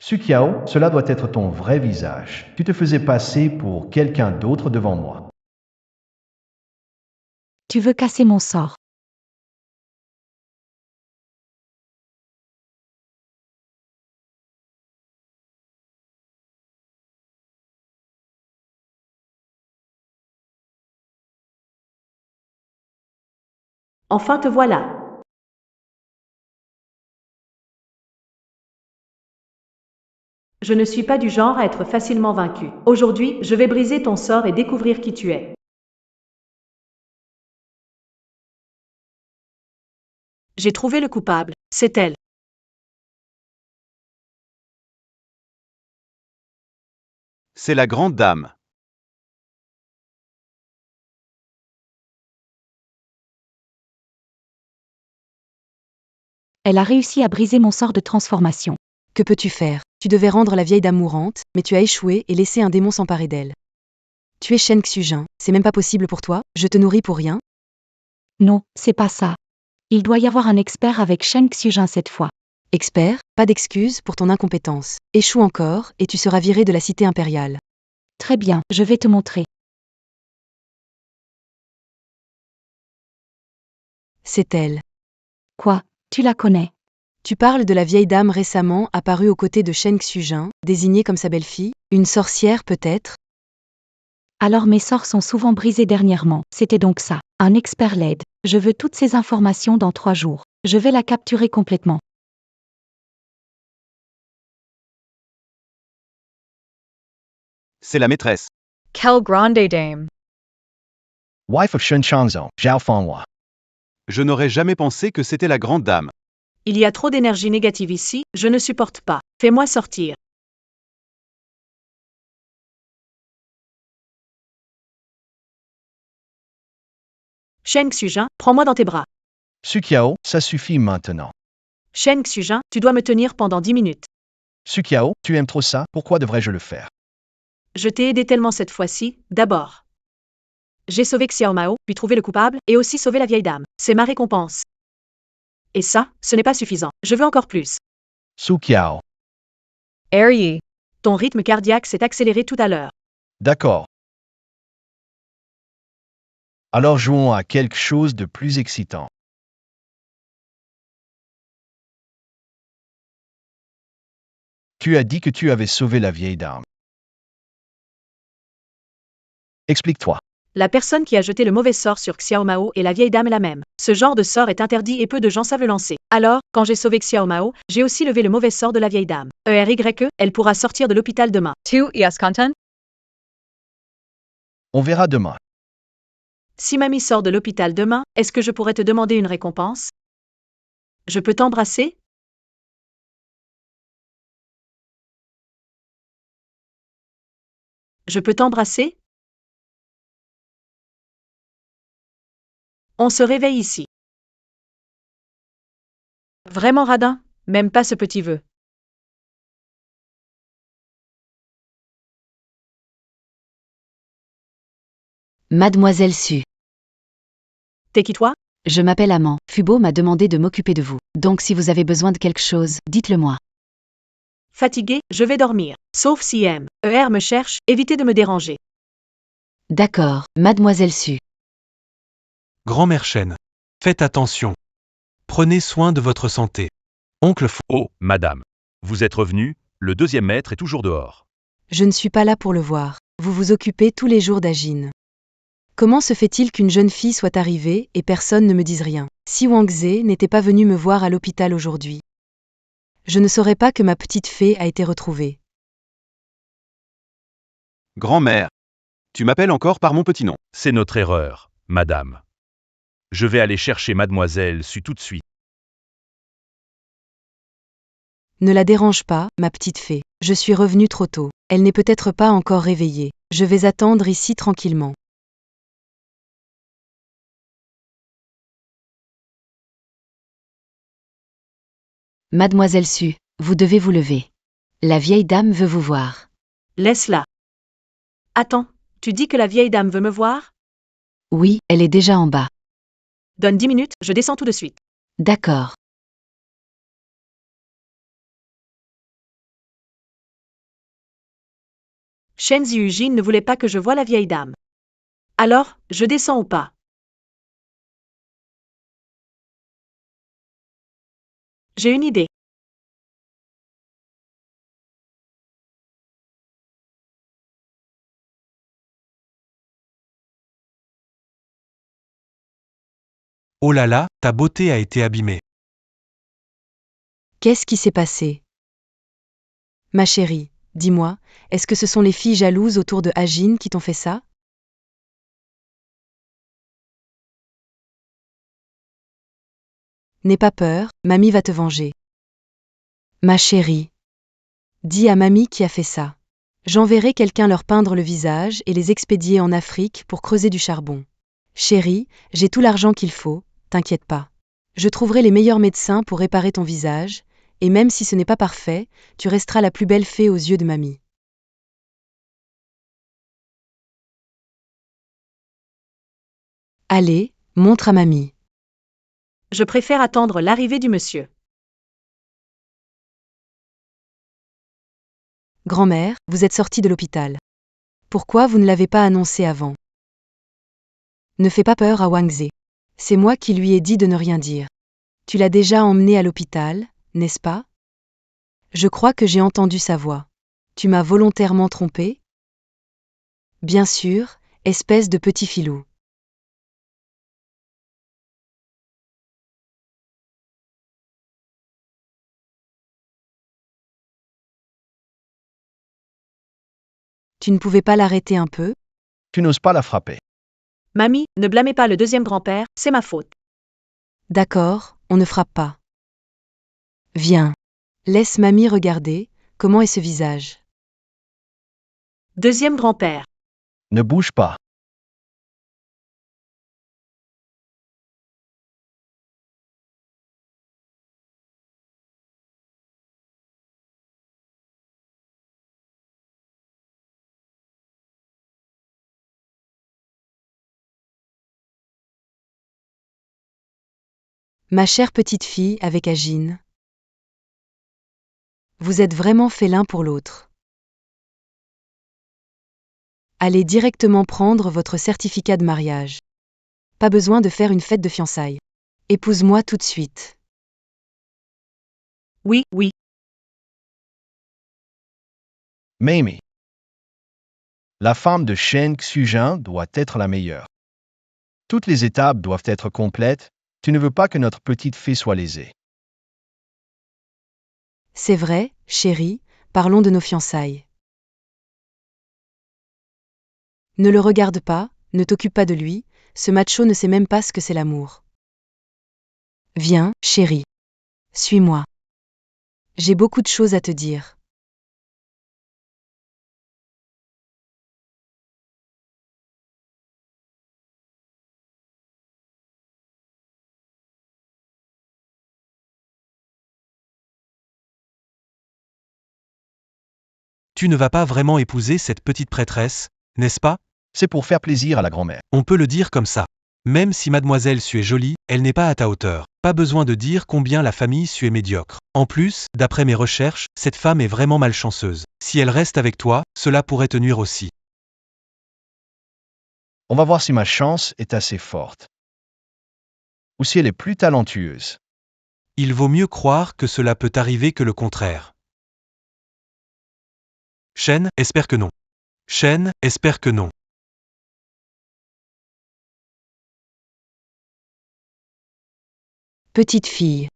Su Qiao, cela doit être ton vrai visage. Tu te faisais passer pour quelqu'un d'autre devant moi. Tu veux casser mon sort. Enfin te voilà. Je ne suis pas du genre à être facilement vaincu. Aujourd'hui, je vais briser ton sort et découvrir qui tu es. J'ai trouvé le coupable, c'est elle. C'est la grande dame. Elle a réussi à briser mon sort de transformation. Que peux-tu faire? Tu devais rendre la vieille dame mourante, mais tu as échoué et laissé un démon s'emparer d'elle. Tu es Shen Xujin, c'est même pas possible pour toi, je te nourris pour rien? Non, c'est pas ça. Il doit y avoir un expert avec Shen Xujin cette fois. Expert, pas d'excuse pour ton incompétence. Échoue encore, et tu seras viré de la cité impériale. Très bien, je vais te montrer. C'est elle. Quoi? Tu la connais? Tu parles de la vieille dame récemment apparue aux côtés de Shen Xujin, désignée comme sa belle-fille? Une sorcière peut-être? Alors mes sorts sont souvent brisés dernièrement, c'était donc ça. Un expert l'aide. Je veux toutes ces informations dans 3 jours. Je vais la capturer complètement. C'est la maîtresse. Quelle grande dame. Wife of Shen Changzhou, Zhao Fanghua. Je n'aurais jamais pensé que c'était la grande dame. Il y a trop d'énergie négative ici, je ne supporte pas. Fais-moi sortir. Shen Xujin, prends-moi dans tes bras. Sukiao, ça suffit maintenant. Shen Xujin, tu dois me tenir pendant 10 minutes. Sukiao, tu aimes trop ça, pourquoi devrais-je le faire? Je t'ai aidé tellement cette fois-ci, d'abord. J'ai sauvé Xiao Mao, puis trouvé le coupable, et aussi sauvé la vieille dame. C'est ma récompense. Et ça, ce n'est pas suffisant. Je veux encore plus. Sukiao. Yi. Ton rythme cardiaque s'est accéléré tout à l'heure. D'accord. Alors jouons à quelque chose de plus excitant. Tu as dit que tu avais sauvé la vieille dame. Explique-toi. La personne qui a jeté le mauvais sort sur Xiao Mao et la vieille dame est la même. Ce genre de sort est interdit et peu de gens savent le lancer. Alors, quand j'ai sauvé Xiao Mao, j'ai aussi levé le mauvais sort de la vieille dame. ERYE, elle pourra sortir de l'hôpital demain. Tu es content? On verra demain. Si mamie sort de l'hôpital demain, est-ce que je pourrais te demander une récompense? Je peux t'embrasser? Je peux t'embrasser? On se réveille ici. Vraiment radin? Même pas ce petit vœu. Mademoiselle Su. T'es qui toi? Je m'appelle Amand. Fubo m'a demandé de m'occuper de vous. Donc si vous avez besoin de quelque chose, dites-le moi. Fatigué, je vais dormir. Sauf si ER me cherche, évitez de me déranger. D'accord, Mademoiselle Su. Grand-mère Shen. Faites attention. Prenez soin de votre santé. Oncle Fu. Oh, madame. Vous êtes revenu, le 2e maître est toujours dehors. Je ne suis pas là pour le voir. Vous vous occupez tous les jours d'Ajin. Comment se fait-il qu'une jeune fille soit arrivée et personne ne me dise rien? Si Wang Ze n'était pas venu me voir à l'hôpital aujourd'hui, je ne saurais pas que ma petite fée a été retrouvée. Grand-mère. Tu m'appelles encore par mon petit nom. C'est notre erreur, madame. Je vais aller chercher mademoiselle Su tout de suite. Ne la dérange pas, ma petite fée. Je suis revenue trop tôt. Elle n'est peut-être pas encore réveillée. Je vais attendre ici tranquillement. Mademoiselle Su, vous devez vous lever. La vieille dame veut vous voir. Laisse-la. Attends, tu dis que la vieille dame veut me voir? Oui, elle est déjà en bas. Donne 10 minutes, je descends tout de suite. D'accord. Shen Ziyujin ne voulait pas que je voie la vieille dame. Alors, je descends ou pas? J'ai une idée. Oh là là, ta beauté a été abîmée. Qu'est-ce qui s'est passé? Ma chérie, dis-moi, est-ce que ce sont les filles jalouses autour de Ajin qui t'ont fait ça? N'aie pas peur, mamie va te venger. Ma chérie. Dis à mamie qui a fait ça. J'enverrai quelqu'un leur peindre le visage et les expédier en Afrique pour creuser du charbon. Chérie, j'ai tout l'argent qu'il faut, t'inquiète pas. Je trouverai les meilleurs médecins pour réparer ton visage, et même si ce n'est pas parfait, tu resteras la plus belle fée aux yeux de mamie. Allez, montre à mamie. Je préfère attendre l'arrivée du monsieur. Grand-mère, vous êtes sortie de l'hôpital. Pourquoi vous ne l'avez pas annoncé avant? Ne fais pas peur à Wangzhe. C'est moi qui lui ai dit de ne rien dire. Tu l'as déjà emmené à l'hôpital, n'est-ce pas? Je crois que j'ai entendu sa voix. Tu m'as volontairement trompé? Bien sûr, espèce de petit filou. Tu ne pouvais pas l'arrêter un peu? Tu n'oses pas la frapper. Mamie, ne blâmez pas le deuxième grand-père, c'est ma faute. D'accord, on ne frappe pas. Viens. Laisse mamie regarder, comment est ce visage? Deuxième grand-père. Ne bouge pas. Ma chère petite fille avec Agine. Vous êtes vraiment faits l'un pour l'autre. Allez directement prendre votre certificat de mariage. Pas besoin de faire une fête de fiançailles. Épouse-moi tout de suite. Oui, oui. Mamie. La femme de Shen Xujin doit être la meilleure. Toutes les étapes doivent être complètes. Tu ne veux pas que notre petite fée soit lésée. C'est vrai, chérie, parlons de nos fiançailles. Ne le regarde pas, ne t'occupe pas de lui, ce macho ne sait même pas ce que c'est l'amour. Viens, chérie. Suis-moi. J'ai beaucoup de choses à te dire. Tu ne vas pas vraiment épouser cette petite prêtresse, n'est-ce pas? C'est pour faire plaisir à la grand-mère. On peut le dire comme ça. Même si mademoiselle Su est jolie, elle n'est pas à ta hauteur. Pas besoin de dire combien la famille Su est médiocre. En plus, d'après mes recherches, cette femme est vraiment malchanceuse. Si elle reste avec toi, cela pourrait te nuire aussi. On va voir si ma chance est assez forte. Ou si elle est plus talentueuse. Il vaut mieux croire que cela peut arriver que le contraire. Shen, espère que non. Shen, espère que non. Petite fille.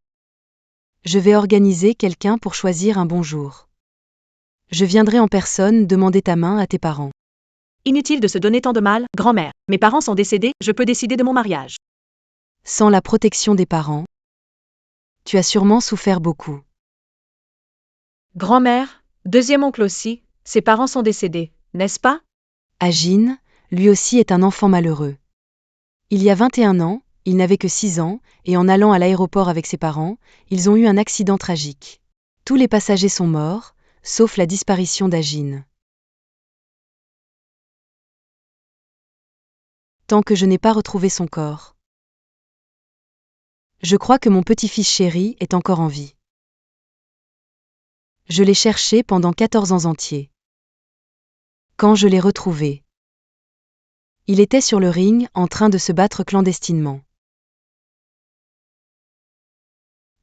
Je vais organiser quelqu'un pour choisir un bon jour. Je viendrai en personne demander ta main à tes parents. Inutile de se donner tant de mal, grand-mère. Mes parents sont décédés, je peux décider de mon mariage. Sans la protection des parents, tu as sûrement souffert beaucoup. Grand-mère, deuxième oncle aussi, ses parents sont décédés, n'est-ce pas? Agine, lui aussi est un enfant malheureux. Il y a 21 ans, il n'avait que 6 ans, et en allant à l'aéroport avec ses parents, ils ont eu un accident tragique. Tous les passagers sont morts, sauf la disparition d'Agine. Tant que je n'ai pas retrouvé son corps. Je crois que mon petit-fils chéri est encore en vie. Je l'ai cherché pendant 14 ans entiers. Quand je l'ai retrouvé, il était sur le ring en train de se battre clandestinement.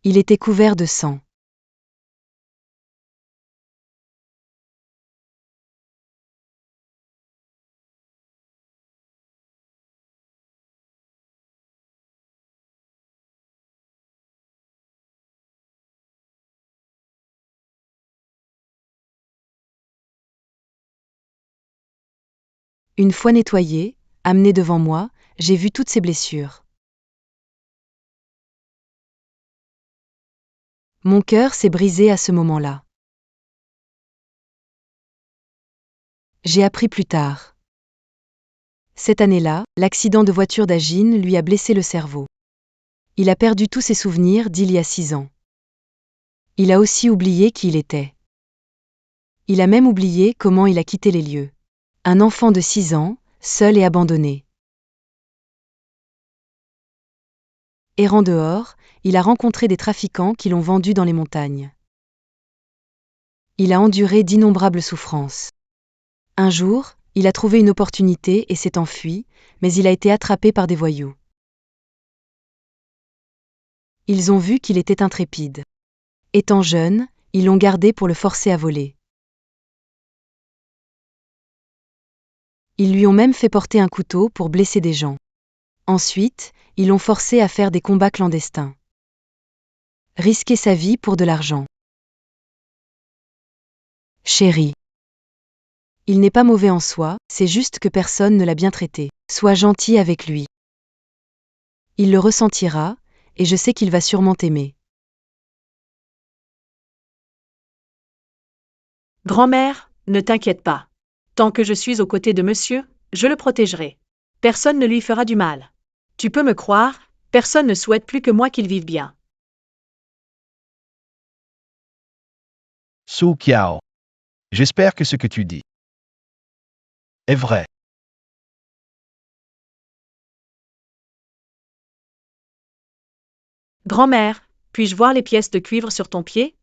Il était couvert de sang. Une fois nettoyé, amené devant moi, j'ai vu toutes ses blessures. Mon cœur s'est brisé à ce moment-là. J'ai appris plus tard. Cette année-là, l'accident de voiture d'Agine lui a blessé le cerveau. Il a perdu tous ses souvenirs d'il y a 6 ans. Il a aussi oublié qui il était. Il a même oublié comment il a quitté les lieux. Un enfant de 6 ans, seul et abandonné. Errant dehors, il a rencontré des trafiquants qui l'ont vendu dans les montagnes. Il a enduré d'innombrables souffrances. Un jour, il a trouvé une opportunité et s'est enfui, mais il a été attrapé par des voyous. Ils ont vu qu'il était intrépide. Étant jeune, ils l'ont gardé pour le forcer à voler. Ils lui ont même fait porter un couteau pour blesser des gens. Ensuite, ils l'ont forcé à faire des combats clandestins. Risquer sa vie pour de l'argent. Chérie. Il n'est pas mauvais en soi, c'est juste que personne ne l'a bien traité. Sois gentil avec lui. Il le ressentira, et je sais qu'il va sûrement t'aimer. Grand-mère, ne t'inquiète pas. Tant que je suis aux côtés de monsieur, je le protégerai. Personne ne lui fera du mal. Tu peux me croire, personne ne souhaite plus que moi qu'il vive bien. Su Kiao. J'espère que ce que tu dis est vrai. Grand-mère, puis-je voir les pièces de cuivre sur ton pied?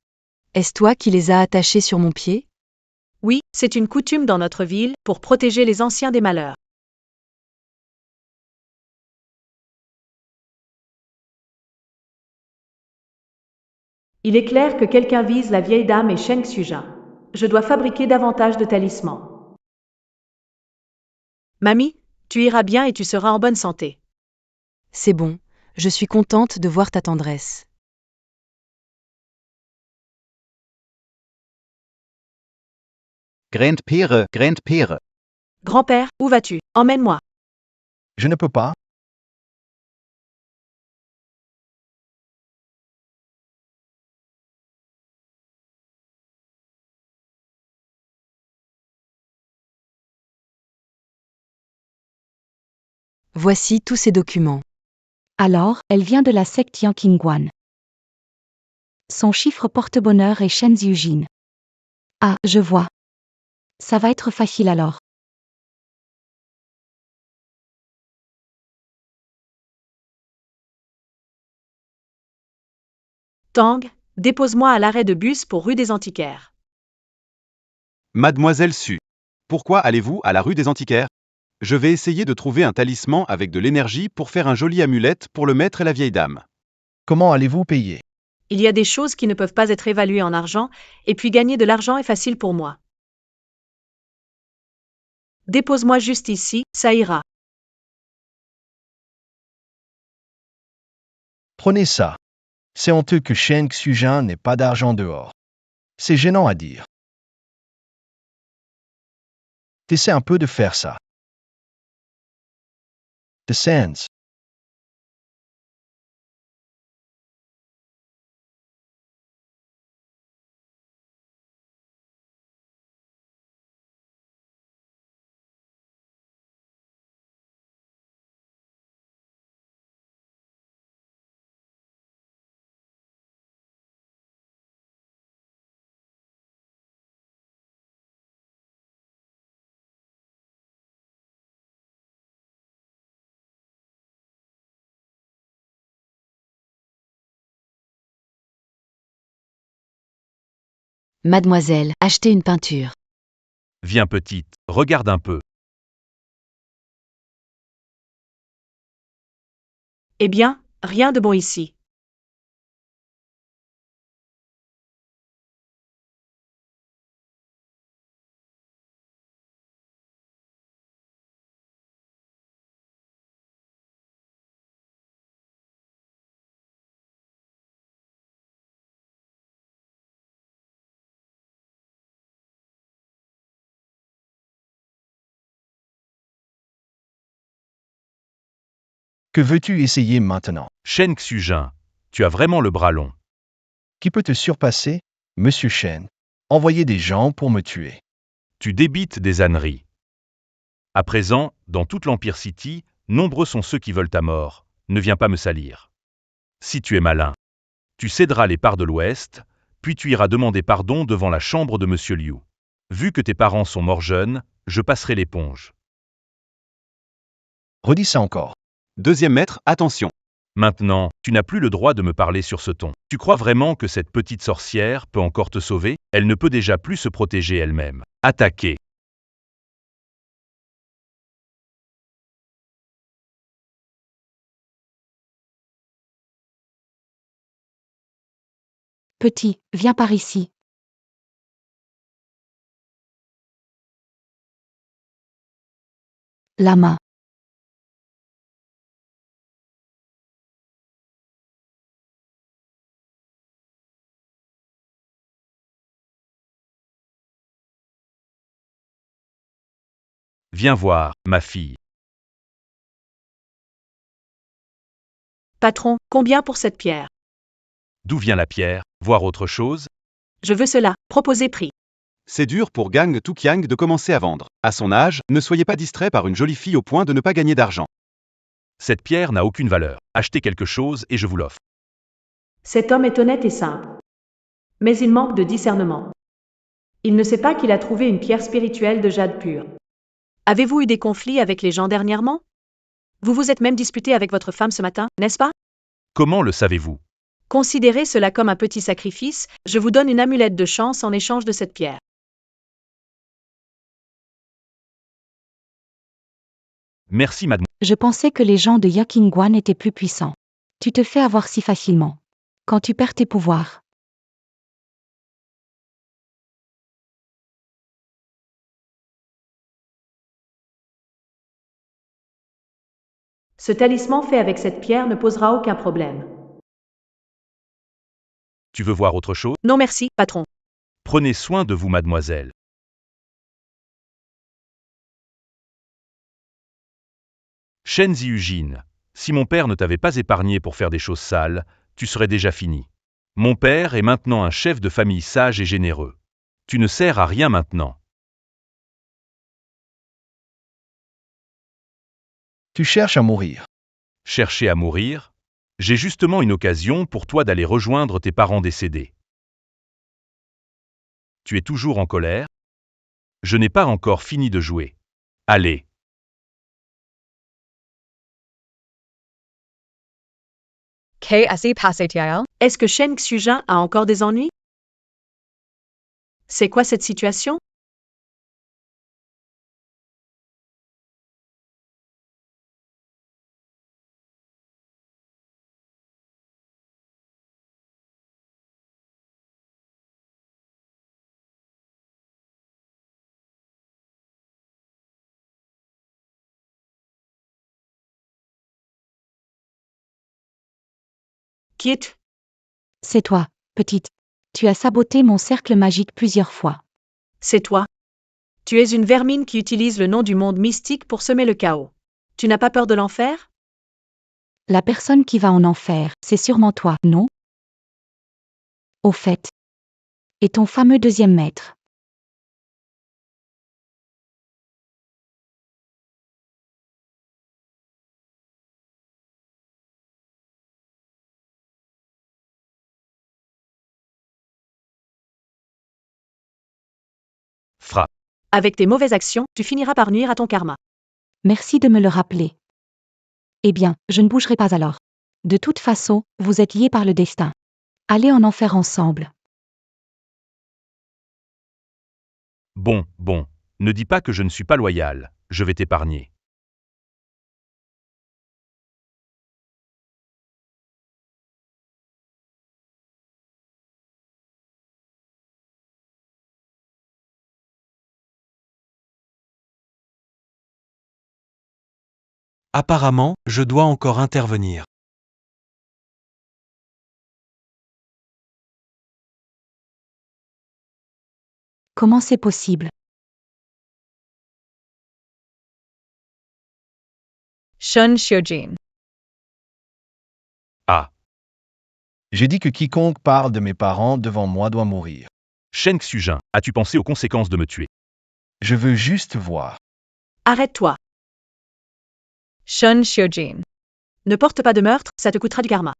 Est-ce toi qui les as attachées sur mon pied? Oui, c'est une coutume dans notre ville pour protéger les anciens des malheurs. Il est clair que quelqu'un vise la vieille dame et Sheng Xujin. Je dois fabriquer davantage de talismans. Mamie, tu iras bien et tu seras en bonne santé. C'est bon, je suis contente de voir ta tendresse. Grandpère, Grandpère. Grand-père, où vas-tu? Emmène-moi. Je ne peux pas. Voici tous ces documents. Alors, elle vient de la secte Yanqingguan. Son chiffre porte-bonheur est Shen Ziujin. Ah, je vois. Ça va être facile alors. Tang, dépose-moi à l'arrêt de bus pour rue des Antiquaires. Mademoiselle Su. Pourquoi allez-vous à la rue des Antiquaires? Je vais essayer de trouver un talisman avec de l'énergie pour faire un joli amulette pour le maître et la vieille dame. Comment allez-vous payer? Il y a des choses qui ne peuvent pas être évaluées en argent, et puis gagner de l'argent est facile pour moi. Dépose-moi juste ici, ça ira. Prenez ça. C'est honteux que Sheng Xujin n'ait pas d'argent dehors. C'est gênant à dire. T'essaies un peu de faire ça. The Sands. Mademoiselle, achetez une peinture. Viens petite, regarde un peu. Eh bien, rien de bon ici. Que veux-tu essayer maintenant? Shen Xujin, tu as vraiment le bras long. Qui peut te surpasser, Monsieur Shen? Envoyer des gens pour me tuer. Tu débites des âneries. À présent, dans toute l'Empire City, nombreux sont ceux qui veulent ta mort. Ne viens pas me salir. Si tu es malin, tu céderas les parts de l'Ouest, Puis tu iras demander pardon devant la chambre de Monsieur Liu. Vu que tes parents sont morts jeunes, je passerai l'éponge. Redis ça encore. Deuxième maître, attention. Maintenant, tu n'as plus le droit de me parler sur ce ton. Tu crois vraiment que cette petite sorcière peut encore te sauver? Elle ne peut déjà plus se protéger elle-même. Attaquer. Petit, viens par ici. Lama. Viens voir, ma fille. Patron, combien pour cette pierre? D'où vient la pierre? Voir autre chose? Je veux cela, proposez prix. C'est dur pour Gang Tuqiang de commencer à vendre. À son âge, ne soyez pas distrait par une jolie fille au point de ne pas gagner d'argent. Cette pierre n'a aucune valeur. Achetez quelque chose et je vous l'offre. Cet homme est honnête et simple. Mais il manque de discernement. Il ne sait pas qu'il a trouvé une pierre spirituelle de jade pur. Avez-vous eu des conflits avec les gens dernièrement? Vous vous êtes même disputé avec votre femme ce matin, n'est-ce pas? Comment le savez-vous? Considérez cela comme un petit sacrifice, je vous donne une amulette de chance en échange de cette pierre. Merci, mademoiselle. Je pensais que les gens de Yakingwan étaient plus puissants. Tu te fais avoir si facilement. Quand tu perds tes pouvoirs. Ce talisman fait avec cette pierre ne posera aucun problème. Tu veux voir autre chose? Non merci, patron. Prenez soin de vous, mademoiselle. Shen Ziyujin, si mon père ne t'avait pas épargné pour faire des choses sales, tu serais déjà fini. Mon père est maintenant un chef de famille sage et généreux. Tu ne sers à rien maintenant. Tu cherches à mourir. Chercher à mourir? J'ai justement une occasion pour toi d'aller rejoindre tes parents décédés. Tu es toujours en colère? Je n'ai pas encore fini de jouer. Allez. Est-ce que Shen Xujin a encore des ennuis? C'est quoi cette situation? Quitte. C'est toi, petite. Tu as saboté mon cercle magique plusieurs fois. C'est toi. Tu es une vermine qui utilise le nom du monde mystique pour semer le chaos. Tu n'as pas peur de l'enfer? La personne qui va en enfer, c'est sûrement toi, non? Au fait. Et ton fameux deuxième maître. Frappe. Avec tes mauvaises actions, tu finiras par nuire à ton karma. Merci de me le rappeler. Eh bien, je ne bougerai pas alors. De toute façon, vous êtes liés par le destin. Allez en enfer ensemble. Bon, ne dis pas que je ne suis pas loyal, je vais t'épargner. Apparemment, je dois encore intervenir. Comment c'est possible? Shun Xiujin. Ah, J'ai dit que quiconque parle de mes parents devant moi doit mourir. Shen Xujin, as-tu pensé aux conséquences de me tuer? Je veux juste voir. Arrête-toi. Shun Xiujin. Ne porte pas de meurtre, ça te coûtera du karma.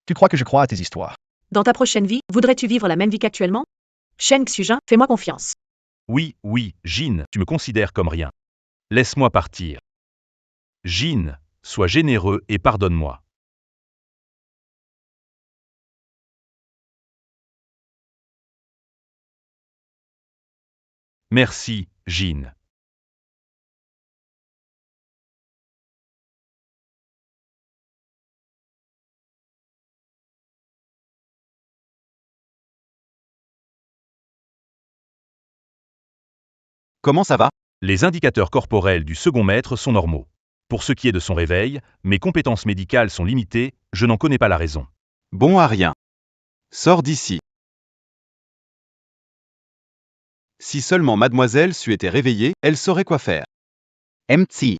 Tu crois que je crois à tes histoires? Dans ta prochaine vie, voudrais-tu vivre la même vie qu'actuellement? Shen Xujin, fais-moi confiance. Oui, oui, Jin, tu me considères comme rien. Laisse-moi partir. Jin, sois généreux et pardonne-moi. Merci, Jin. Comment ça va? Les indicateurs corporels du second maître sont normaux. Pour ce qui est de son réveil, mes compétences médicales sont limitées, je n'en connais pas la raison. Bon à rien. Sors d'ici. Si seulement mademoiselle Su était réveillée, elle saurait quoi faire. Empty.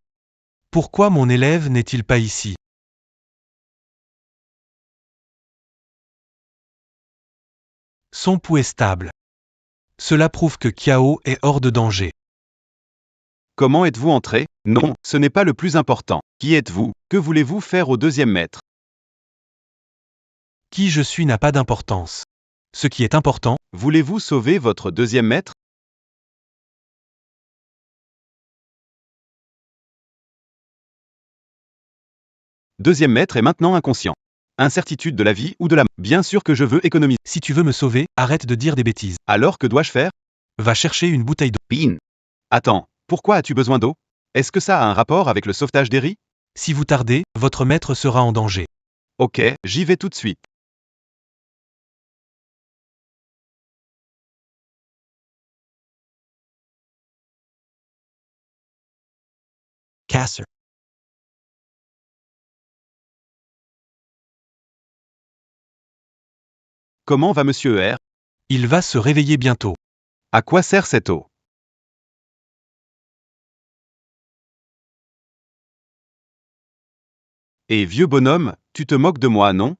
Pourquoi mon élève n'est-il pas ici? Son pouls est stable. Cela prouve que Kiao est hors de danger. Comment êtes-vous entré? Non, ce n'est pas le plus important. Qui êtes-vous? Que voulez-vous faire au deuxième maître? Qui je suis n'a pas d'importance. Ce qui est important, Voulez-vous sauver votre deuxième maître? Deuxième maître est maintenant inconscient. Incertitude de la vie ou de la mort. Bien sûr que je veux économiser. si tu veux me sauver, arrête de dire des bêtises. Alors que dois-je faire? Va chercher une bouteille d'eau. Bean. Attends, pourquoi as-tu besoin d'eau? Est-ce que ça a un rapport avec le sauvetage d'Eri? Si vous tardez, votre maître sera en danger. Ok, j'y vais tout de suite. Casser. Comment va Monsieur R? Il va se réveiller bientôt. À quoi sert cette eau? Et vieux bonhomme, tu te moques de moi, non?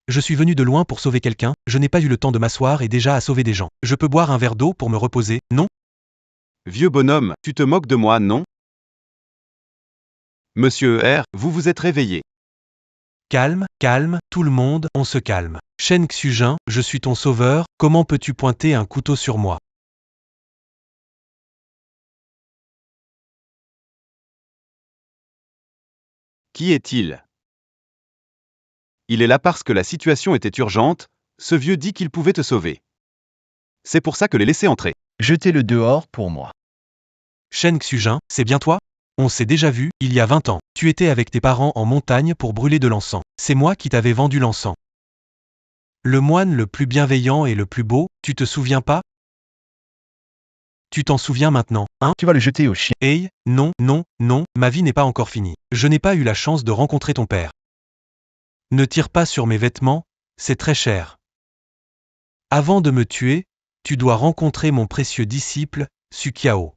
Je suis venu de loin pour sauver quelqu'un, je n'ai pas eu le temps de m'asseoir et déjà à sauver des gens. Je peux boire un verre d'eau pour me reposer, non? Vieux bonhomme, tu te moques de moi, non? Monsieur R, vous vous êtes réveillé. Calme, calme, tout le monde, on se calme. Shen Xujin, je suis ton sauveur, comment peux-tu pointer un couteau sur moi? Qui est-il? Il est là parce que la situation était urgente, ce vieux dit qu'il pouvait te sauver. C'est pour ça que les laisser entrer. Jetez-le dehors pour moi. Shen Xujin, c'est bien toi? On s'est déjà vu, il y a 20 ans. Tu étais avec tes parents en montagne pour brûler de l'encens. C'est moi qui t'avais vendu l'encens. Le moine le plus bienveillant et le plus beau, tu te souviens pas? Tu t'en souviens maintenant, hein? Tu vas le jeter au chien. Hey, non, non, non, ma vie n'est pas encore finie. Je n'ai pas eu la chance de rencontrer ton père. Ne tire pas sur mes vêtements, c'est très cher. Avant de me tuer, tu dois rencontrer mon précieux disciple, Sukiao.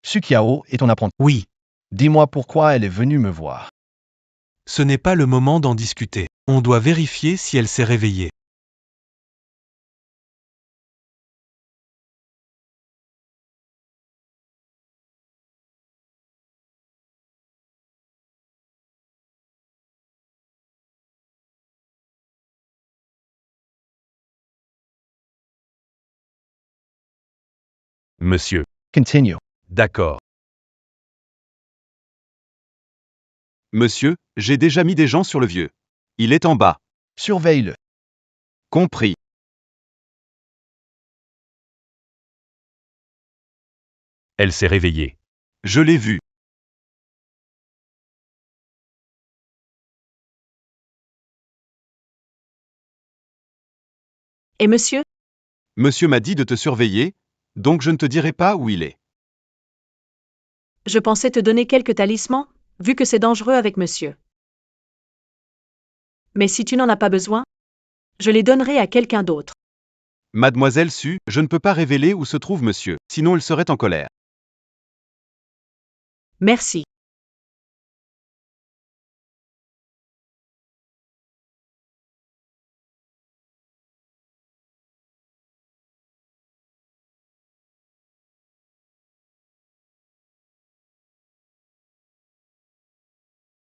Sukiao est ton apprenti. Oui. Dis-moi pourquoi elle est venue me voir. Ce n'est pas le moment d'en discuter. On doit vérifier si elle s'est réveillée. Monsieur. Continue. D'accord. Monsieur, j'ai déjà mis des gens sur le vieux. Il est en bas. Surveille-le. Compris. Elle s'est réveillée. Je l'ai vu. Et monsieur? Monsieur m'a dit de te surveiller, donc je ne te dirai pas où il est. Je pensais te donner quelques talismans, vu que c'est dangereux avec monsieur. Mais si tu n'en as pas besoin, je les donnerai à quelqu'un d'autre. Mademoiselle Su, je ne peux pas révéler où se trouve monsieur, sinon il serait en colère. Merci.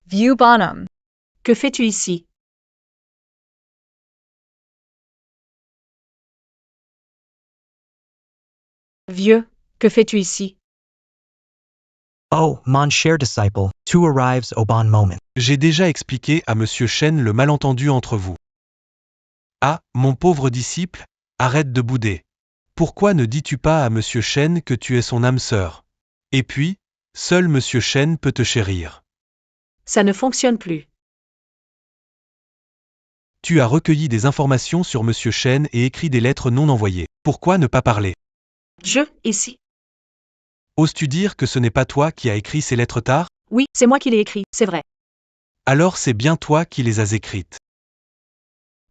View Bonham. Que fais-tu ici? Vieux, que fais-tu ici? Oh, mon cher disciple, tu arrives au bon moment. J'ai déjà expliqué à Monsieur Chen le malentendu entre vous. Ah, mon pauvre disciple, arrête de bouder. Pourquoi ne dis-tu pas à Monsieur Chen que tu es son âme sœur? Et puis, seul Monsieur Chen peut te chérir. Ça ne fonctionne plus. Tu as recueilli des informations sur Monsieur Chen et écrit des lettres non envoyées. Pourquoi ne pas parler? Ici. Oses-tu dire que ce n'est pas toi qui as écrit ces lettres tard? Oui, c'est moi qui l'ai écrit, c'est vrai. Alors c'est bien toi qui les as écrites.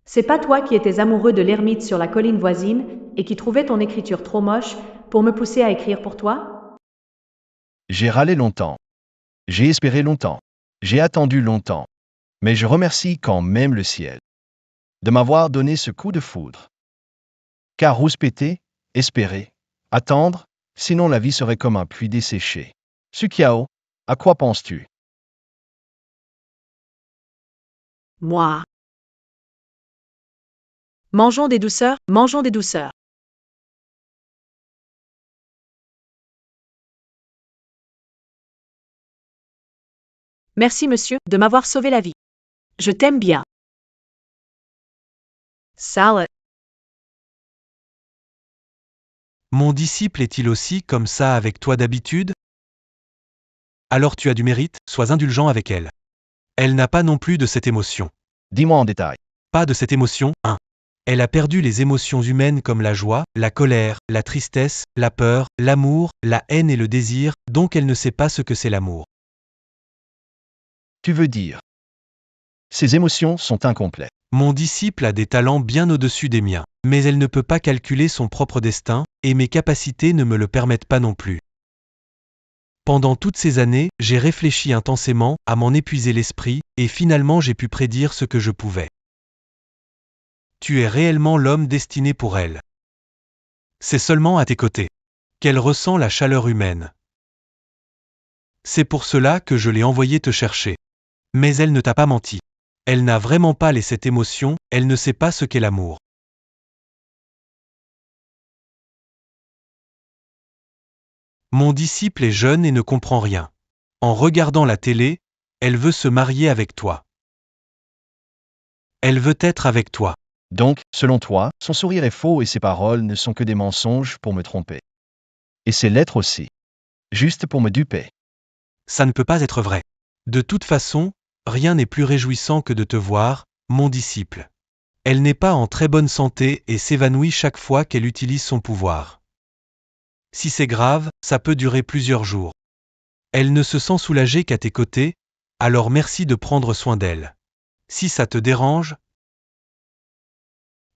C'est pas toi qui étais amoureux de l'ermite sur la colline voisine et qui trouvais ton écriture trop moche pour me pousser à écrire pour toi? J'ai râlé longtemps. J'ai espéré longtemps. J'ai attendu longtemps. Mais je remercie quand même le ciel de m'avoir donné ce coup de foudre. Car rouspéter, espérer, attendre, sinon la vie serait comme un puits desséché. Sukiao, à quoi penses-tu? Moi. Mangeons des douceurs, mangeons des douceurs. Merci monsieur de m'avoir sauvé la vie. Je t'aime bien. Salad. Mon disciple est-il aussi comme ça avec toi d'habitude? Alors tu as du mérite, sois indulgent avec elle. Elle n'a pas non plus de cette émotion. Dis-moi en détail. Pas de cette émotion, 1. Elle a perdu les émotions humaines comme la joie, la colère, la tristesse, la peur, l'amour, la haine et le désir, donc elle ne sait pas ce que c'est l'amour. Tu veux dire. Ces émotions sont incomplètes. Mon disciple a des talents bien au-dessus des miens, mais elle ne peut pas calculer son propre destin, et mes capacités ne me le permettent pas non plus. Pendant toutes ces années, j'ai réfléchi intensément, à m'en épuiser l'esprit, et finalement j'ai pu prédire ce que je pouvais. Tu es réellement l'homme destiné pour elle. C'est seulement à tes côtés qu'elle ressent la chaleur humaine. C'est pour cela que je l'ai envoyée te chercher. Mais elle ne t'a pas menti. Elle n'a vraiment pas cette émotion, elle ne sait pas ce qu'est l'amour. Mon disciple est jeune et ne comprend rien. En regardant la télé, elle veut se marier avec toi. Elle veut être avec toi. Donc, selon toi, son sourire est faux et ses paroles ne sont que des mensonges pour me tromper. Et ses lettres aussi. Juste pour me duper. Ça ne peut pas être vrai. De toute façon, rien n'est plus réjouissant que de te voir, mon disciple. Elle n'est pas en très bonne santé et s'évanouit chaque fois qu'elle utilise son pouvoir. Si c'est grave, ça peut durer plusieurs jours. Elle ne se sent soulagée qu'à tes côtés, alors merci de prendre soin d'elle. Si ça te dérange,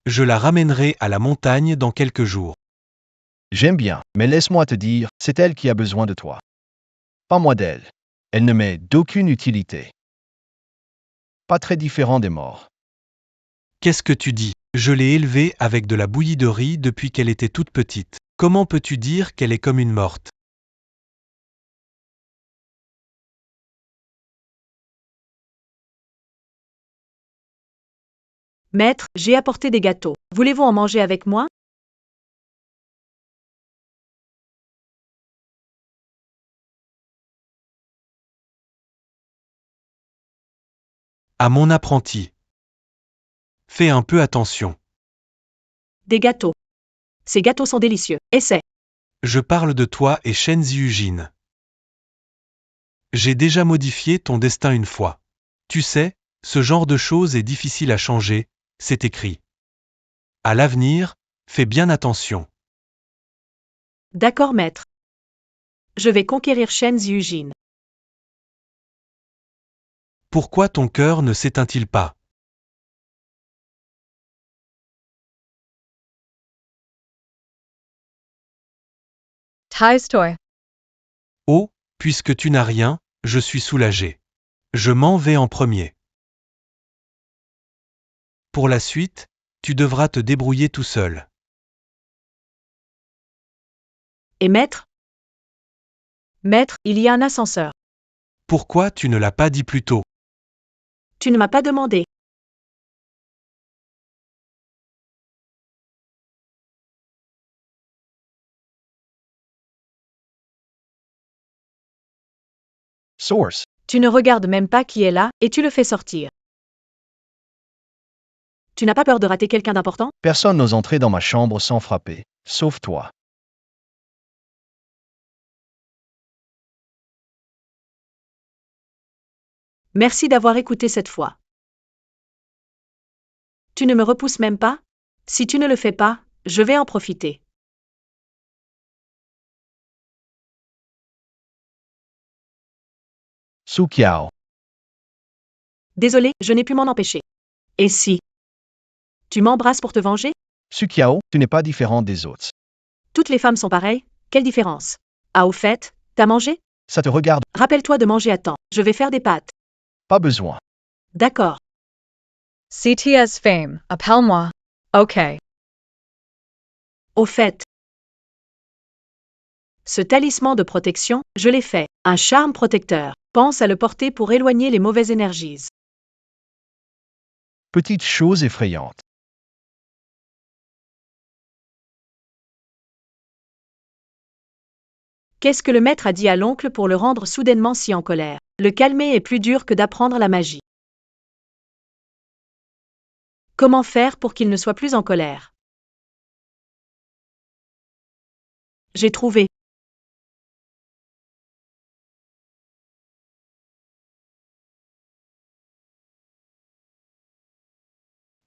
je la ramènerai à la montagne dans quelques jours. J'aime bien, mais laisse-moi te dire, c'est elle qui a besoin de toi. Pas moi d'elle. Elle ne m'est d'aucune utilité. Pas très différent des morts. Qu'est-ce que tu dis? Je l'ai élevée avec de la bouillie de riz depuis qu'elle était toute petite. Comment peux-tu dire qu'elle est comme une morte? Maître, j'ai apporté des gâteaux. Voulez-vous en manger avec moi? À mon apprenti. Fais un peu attention. Des gâteaux. Ces gâteaux sont délicieux. Essaie. Je parle de toi et Shen Ziujin. J'ai déjà modifié ton destin une fois. Tu sais, ce genre de choses est difficile à changer, c'est écrit. À l'avenir, fais bien attention. D'accord, maître. Je vais conquérir Shen Ziujin. Pourquoi ton cœur ne s'éteint-il pas? Taistoy. Oh, puisque tu n'as rien, je suis soulagé. Je m'en vais en premier. Pour la suite, tu devras te débrouiller tout seul. Et maître? Maître, il y a un ascenseur. Pourquoi tu ne l'as pas dit plus tôt? Tu ne m'as pas demandé. Source. Tu ne regardes même pas qui est là, et tu le fais sortir. Tu n'as pas peur de rater quelqu'un d'important? Personne n'ose entrer dans ma chambre sans frapper, sauf toi. Merci d'avoir écouté cette fois. Tu ne me repousses même pas? Si tu ne le fais pas, je vais en profiter. Su Kiao. Désolé, je n'ai pu m'en empêcher. Et si tu m'embrasses pour te venger? Su Kiao, tu n'es pas différent des autres. Toutes les femmes sont pareilles, quelle différence? Ah, au fait, t'as mangé? Ça te regarde, Rappelle-toi de manger à temps, je vais faire des pâtes. pas besoin. D'accord. CTS fame, appelle-moi. Ok. Au fait, ce talisman de protection, je l'ai fait. Un charme protecteur. Pense à le porter pour éloigner les mauvaises énergies. Petite chose effrayante. Qu'est-ce que le maître a dit à l'oncle pour le rendre soudainement si en colère? Le calmer est plus dur que d'apprendre la magie. Comment faire pour qu'il ne soit plus en colère? J'ai trouvé.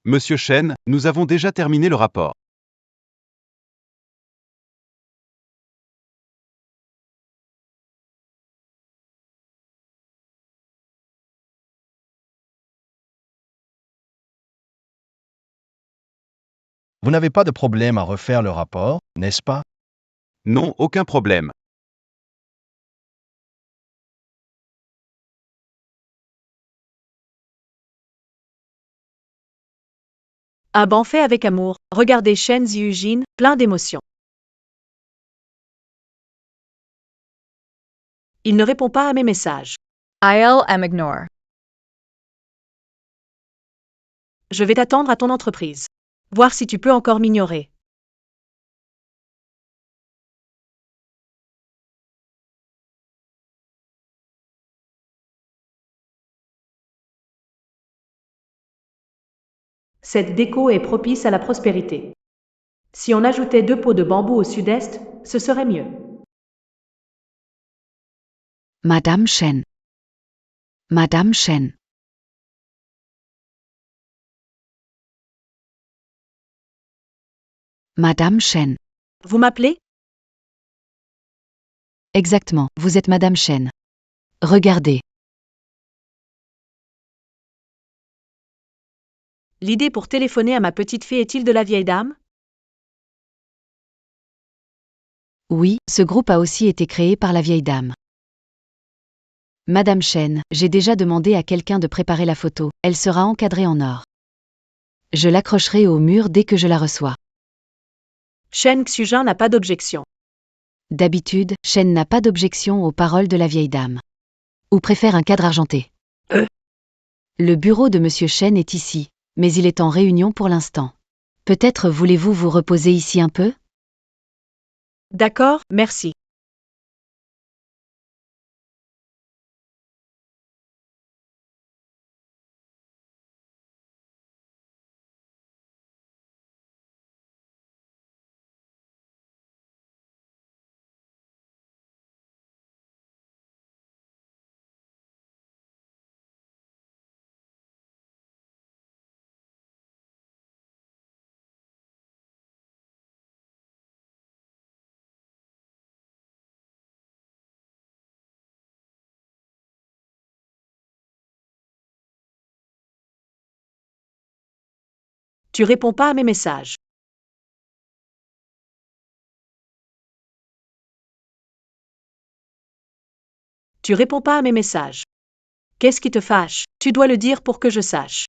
Monsieur Chen, nous avons déjà terminé le rapport. Vous n'avez pas de problème à refaire le rapport, n'est-ce pas? Non, aucun problème. Un banc fait avec amour. Regardez Shen Ziujin, plein d'émotions. Il ne répond pas à mes messages. ILM ignore. Je vais t'attendre à ton entreprise. Voir si tu peux encore m'ignorer. Cette déco est propice à la prospérité. Si on ajoutait 2 pots de bambou au sud-est, ce serait mieux. Madame Chen. Madame Chen. Madame Chen. Vous m'appelez? Exactement, vous êtes Madame Chen. Regardez. L'idée pour téléphoner à ma petite fille est-il de la vieille dame? Oui, ce groupe a aussi été créé par la vieille dame. Madame Chen, j'ai déjà demandé à quelqu'un de préparer la photo, elle sera encadrée en or. Je l'accrocherai au mur dès que je la reçois. Shen Xujin n'a pas d'objection. D'habitude, Chen n'a pas d'objection aux paroles de la vieille dame. Ou préfère un cadre argenté. Le bureau de Monsieur Chen est ici, mais il est en réunion pour l'instant. Peut-être voulez-vous vous reposer ici un peu? D'accord, merci. Tu réponds pas à mes messages. Tu réponds pas à mes messages. Qu'est-ce qui te fâche? Tu dois le dire pour que je sache.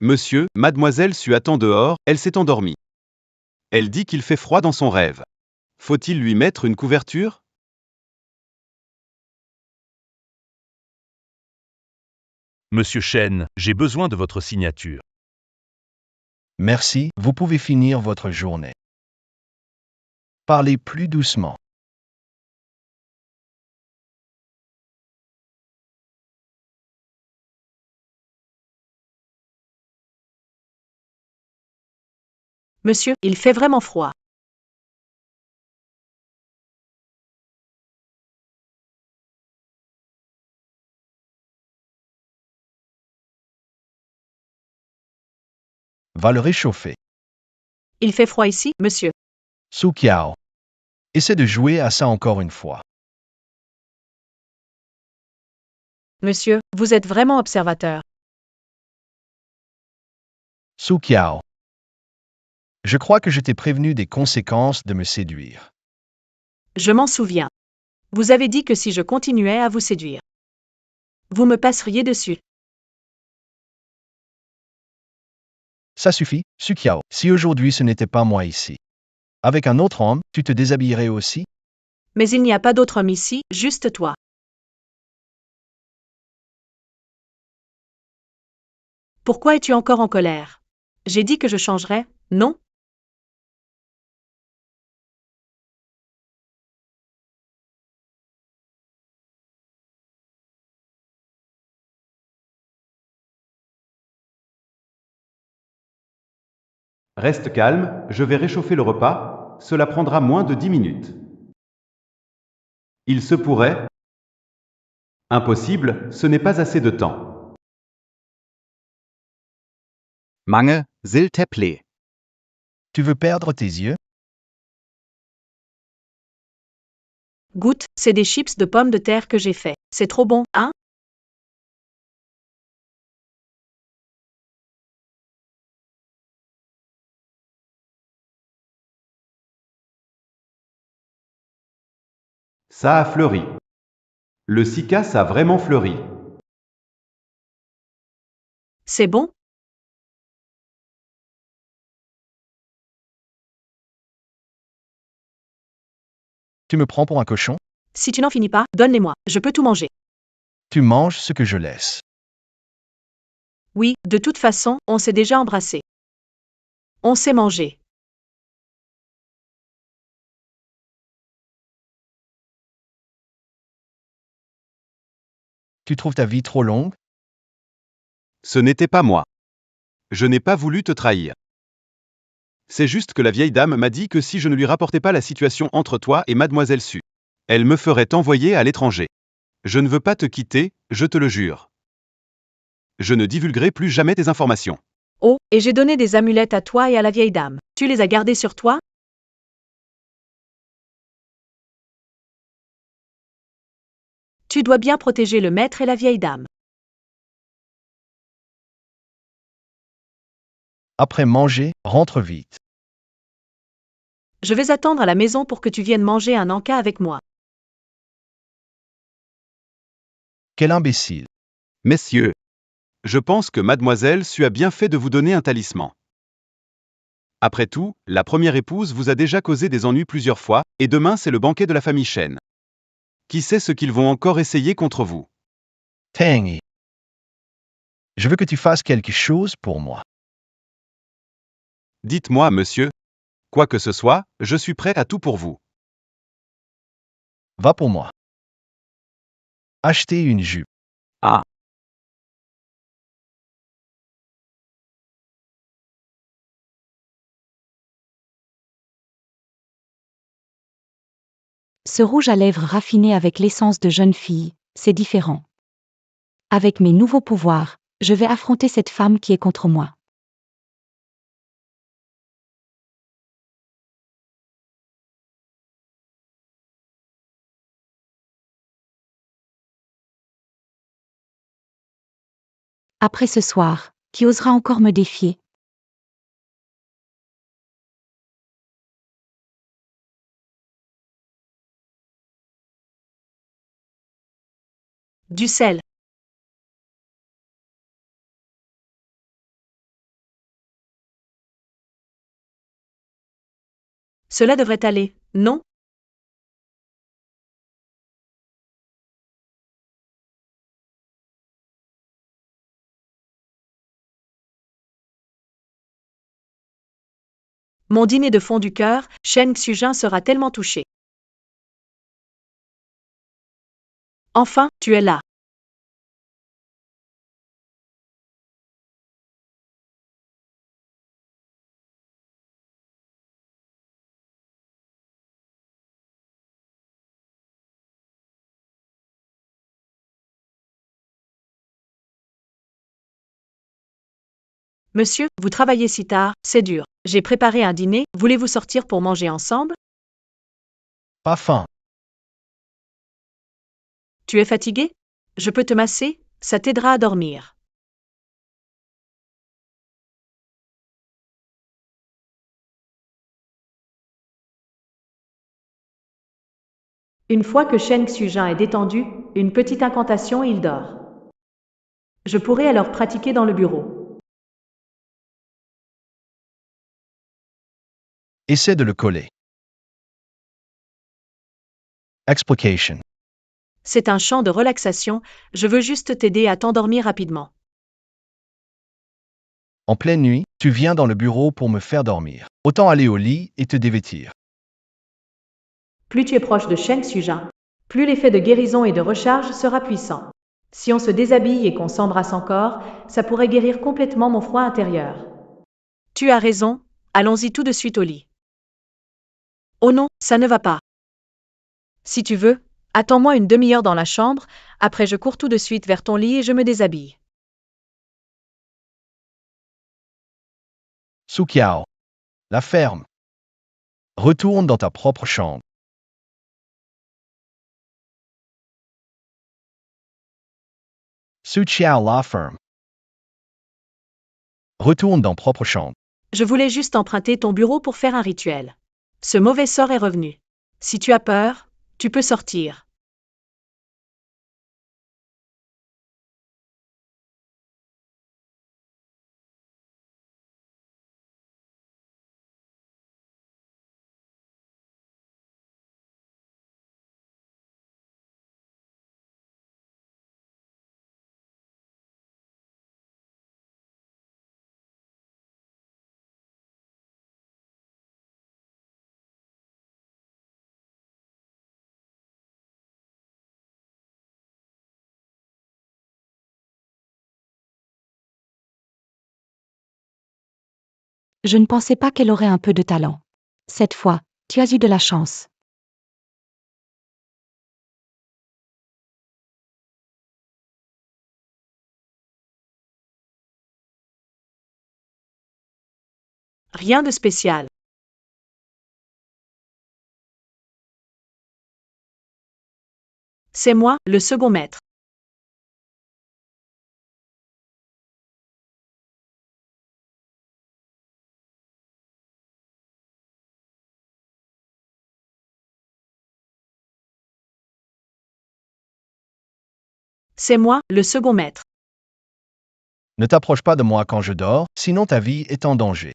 Monsieur, mademoiselle Su attend dehors, elle s'est endormie. Elle dit qu'il fait froid dans son rêve. Faut-il lui mettre une couverture? Monsieur Chen, j'ai besoin de votre signature. Merci, vous pouvez finir votre journée. Parlez plus doucement. Monsieur, il fait vraiment froid. Va le réchauffer. Il fait froid ici, monsieur. Su Kiao. Essaie de jouer à ça encore une fois. Monsieur, vous êtes vraiment observateur. Su Kiao. Je crois que je t'ai prévenu des conséquences de me séduire. Je m'en souviens. Vous avez dit que si je continuais à vous séduire, vous me passeriez dessus. Ça suffit, Su Kiao. Si aujourd'hui ce n'était pas moi ici. Avec un autre homme, tu te déshabillerais aussi? Mais il n'y a pas d'autre homme ici, juste toi. Pourquoi es-tu encore en colère? J'ai dit que je changerais, non? Reste calme, je vais réchauffer le repas, cela prendra moins de 10 minutes. Il se pourrait? Impossible, ce n'est pas assez de temps. Mange, s'il te plaît. Tu veux perdre tes yeux? Goûte, c'est des chips de pommes de terre que j'ai fait. C'est trop bon, hein? Ça a fleuri. Le cycas a vraiment fleuri. C'est bon? Tu me prends pour un cochon? Si tu n'en finis pas, donne-les-moi, je peux tout manger. Tu manges ce que je laisse. Oui, de toute façon, on s'est déjà embrassé. On s'est mangé. Tu trouves ta vie trop longue? Ce n'était pas moi. Je n'ai pas voulu te trahir. C'est juste que la vieille dame m'a dit que si je ne lui rapportais pas la situation entre toi et mademoiselle Su, elle me ferait envoyer à l'étranger. Je ne veux pas te quitter, je te le jure. Je ne divulguerai plus jamais tes informations. Oh, et j'ai donné des amulettes à toi et à la vieille dame. Tu les as gardées sur toi? Tu dois bien protéger le maître et la vieille dame. Après manger, rentre vite. Je vais attendre à la maison pour que tu viennes manger un encas avec moi. Quel imbécile. Messieurs, je pense que mademoiselle Su a bien fait de vous donner un talisman. Après tout, la première épouse vous a déjà causé des ennuis plusieurs fois, et demain c'est le banquet de la famille Chen. Qui sait ce qu'ils vont encore essayer contre vous? Tangy. Je veux que tu fasses quelque chose pour moi. Dites-moi, monsieur. Quoi que ce soit, je suis prêt à tout pour vous. Va pour moi. Acheter une jupe. Ah. Ce rouge à lèvres raffiné avec l'essence de jeune fille, c'est différent. Avec mes nouveaux pouvoirs, je vais affronter cette femme qui est contre moi. Après ce soir, qui osera encore me défier? Du sel. Cela devrait aller, non? Mon dîner de fond du cœur, Shen Xujin sera tellement touché. Enfin, tu es là. Monsieur, vous travaillez si tard, c'est dur. J'ai préparé un dîner, voulez-vous sortir pour manger ensemble? Pas faim. Tu es fatigué? Je peux te masser, ça t'aidera à dormir. Une fois que Shen Xujin est détendu, une petite incantation et il dort. Je pourrais alors pratiquer dans le bureau. Essaie de le coller. Explication. C'est un chant de relaxation, je veux juste t'aider à t'endormir rapidement. En pleine nuit, tu viens dans le bureau pour me faire dormir. Autant aller au lit et te dévêtir. Plus tu es proche de Shen Xujin, plus l'effet de guérison et de recharge sera puissant. Si on se déshabille et qu'on s'embrasse encore, ça pourrait guérir complètement mon froid intérieur. Tu as raison, allons-y tout de suite au lit. Oh non, ça ne va pas. Si tu veux, attends-moi une demi-heure dans la chambre, après je cours tout de suite vers ton lit et je me déshabille. Sukiao. La ferme. Retourne dans ta propre chambre. Sukiao la ferme. Retourne dans propre chambre. Je voulais juste emprunter ton bureau pour faire un rituel. Ce mauvais sort est revenu. Si tu as peur, tu peux sortir. Je ne pensais pas qu'elle aurait un peu de talent. Cette fois, tu as eu de la chance. Rien de spécial. C'est moi, le second maître. C'est moi, le second maître. Ne t'approche pas de moi quand je dors, sinon ta vie est en danger.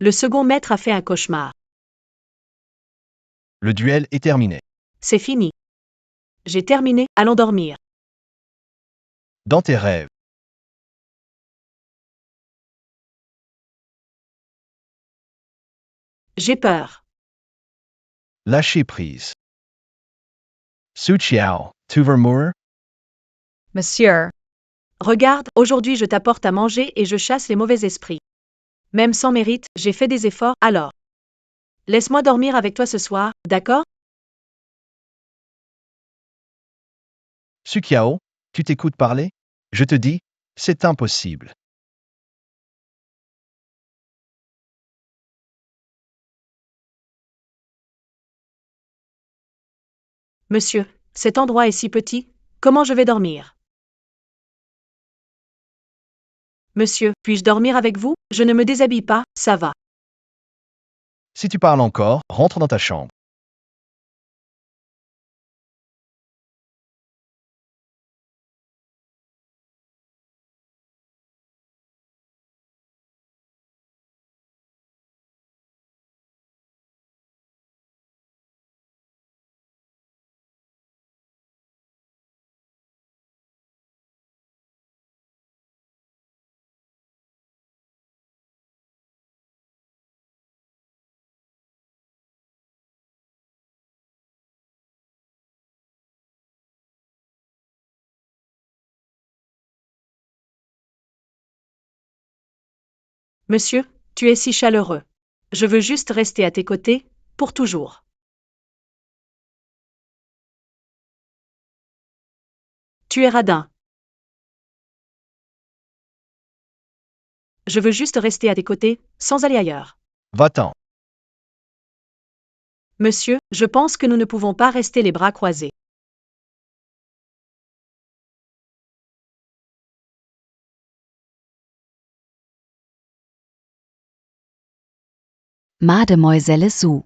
Le second maître a fait un cauchemar. Le duel est terminé. C'est fini. J'ai terminé, allons dormir. Dans tes rêves. J'ai peur. Lâcher prise. Sukiao, tu veux mourir? Monsieur, Regarde, aujourd'hui je t'apporte à manger et je chasse les mauvais esprits. Même sans mérite, j'ai fait des efforts, alors. Laisse-moi dormir avec toi ce soir, d'accord? Sukiao, tu t'écoutes parler? Je te dis, c'est impossible. Monsieur, cet endroit est si petit, comment je vais dormir? Monsieur, puis-je dormir avec vous? Je ne me déshabille pas, ça va. Si tu parles encore, rentre dans ta chambre. Monsieur, tu es si chaleureux. Je veux juste rester à tes côtés, pour toujours. Tu es radin. Je veux juste rester à tes côtés, sans aller ailleurs. Va-t'en. Monsieur, je pense que nous ne pouvons pas rester les bras croisés. Mademoiselle Sue.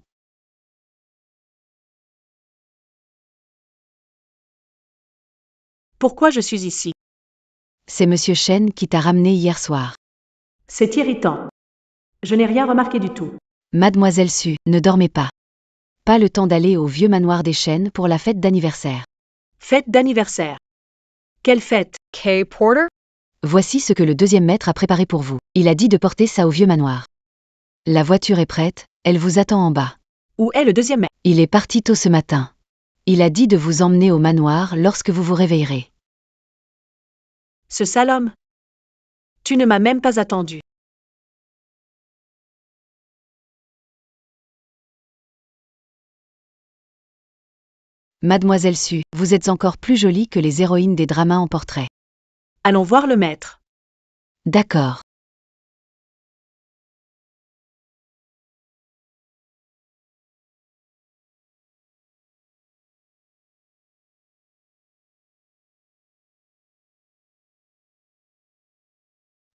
Pourquoi je suis ici? C'est Monsieur Chen qui t'a ramené hier soir. C'est irritant. Je n'ai rien remarqué du tout. Mademoiselle Sue, ne dormez pas. Pas le temps d'aller au vieux manoir des Chen pour la fête d'anniversaire. Fête d'anniversaire. Quelle fête? Kay Porter? Voici ce que le deuxième maître a préparé pour vous. Il a dit de porter ça au vieux manoir. La voiture est prête, elle vous attend en bas. Où est le deuxième maître? Il est parti tôt ce matin. Il a dit de vous emmener au manoir lorsque vous vous réveillerez. Ce sale homme. Tu ne m'as même pas attendu. Mademoiselle Sue, vous êtes encore plus jolie que les héroïnes des dramas en portrait. Allons voir le maître. D'accord.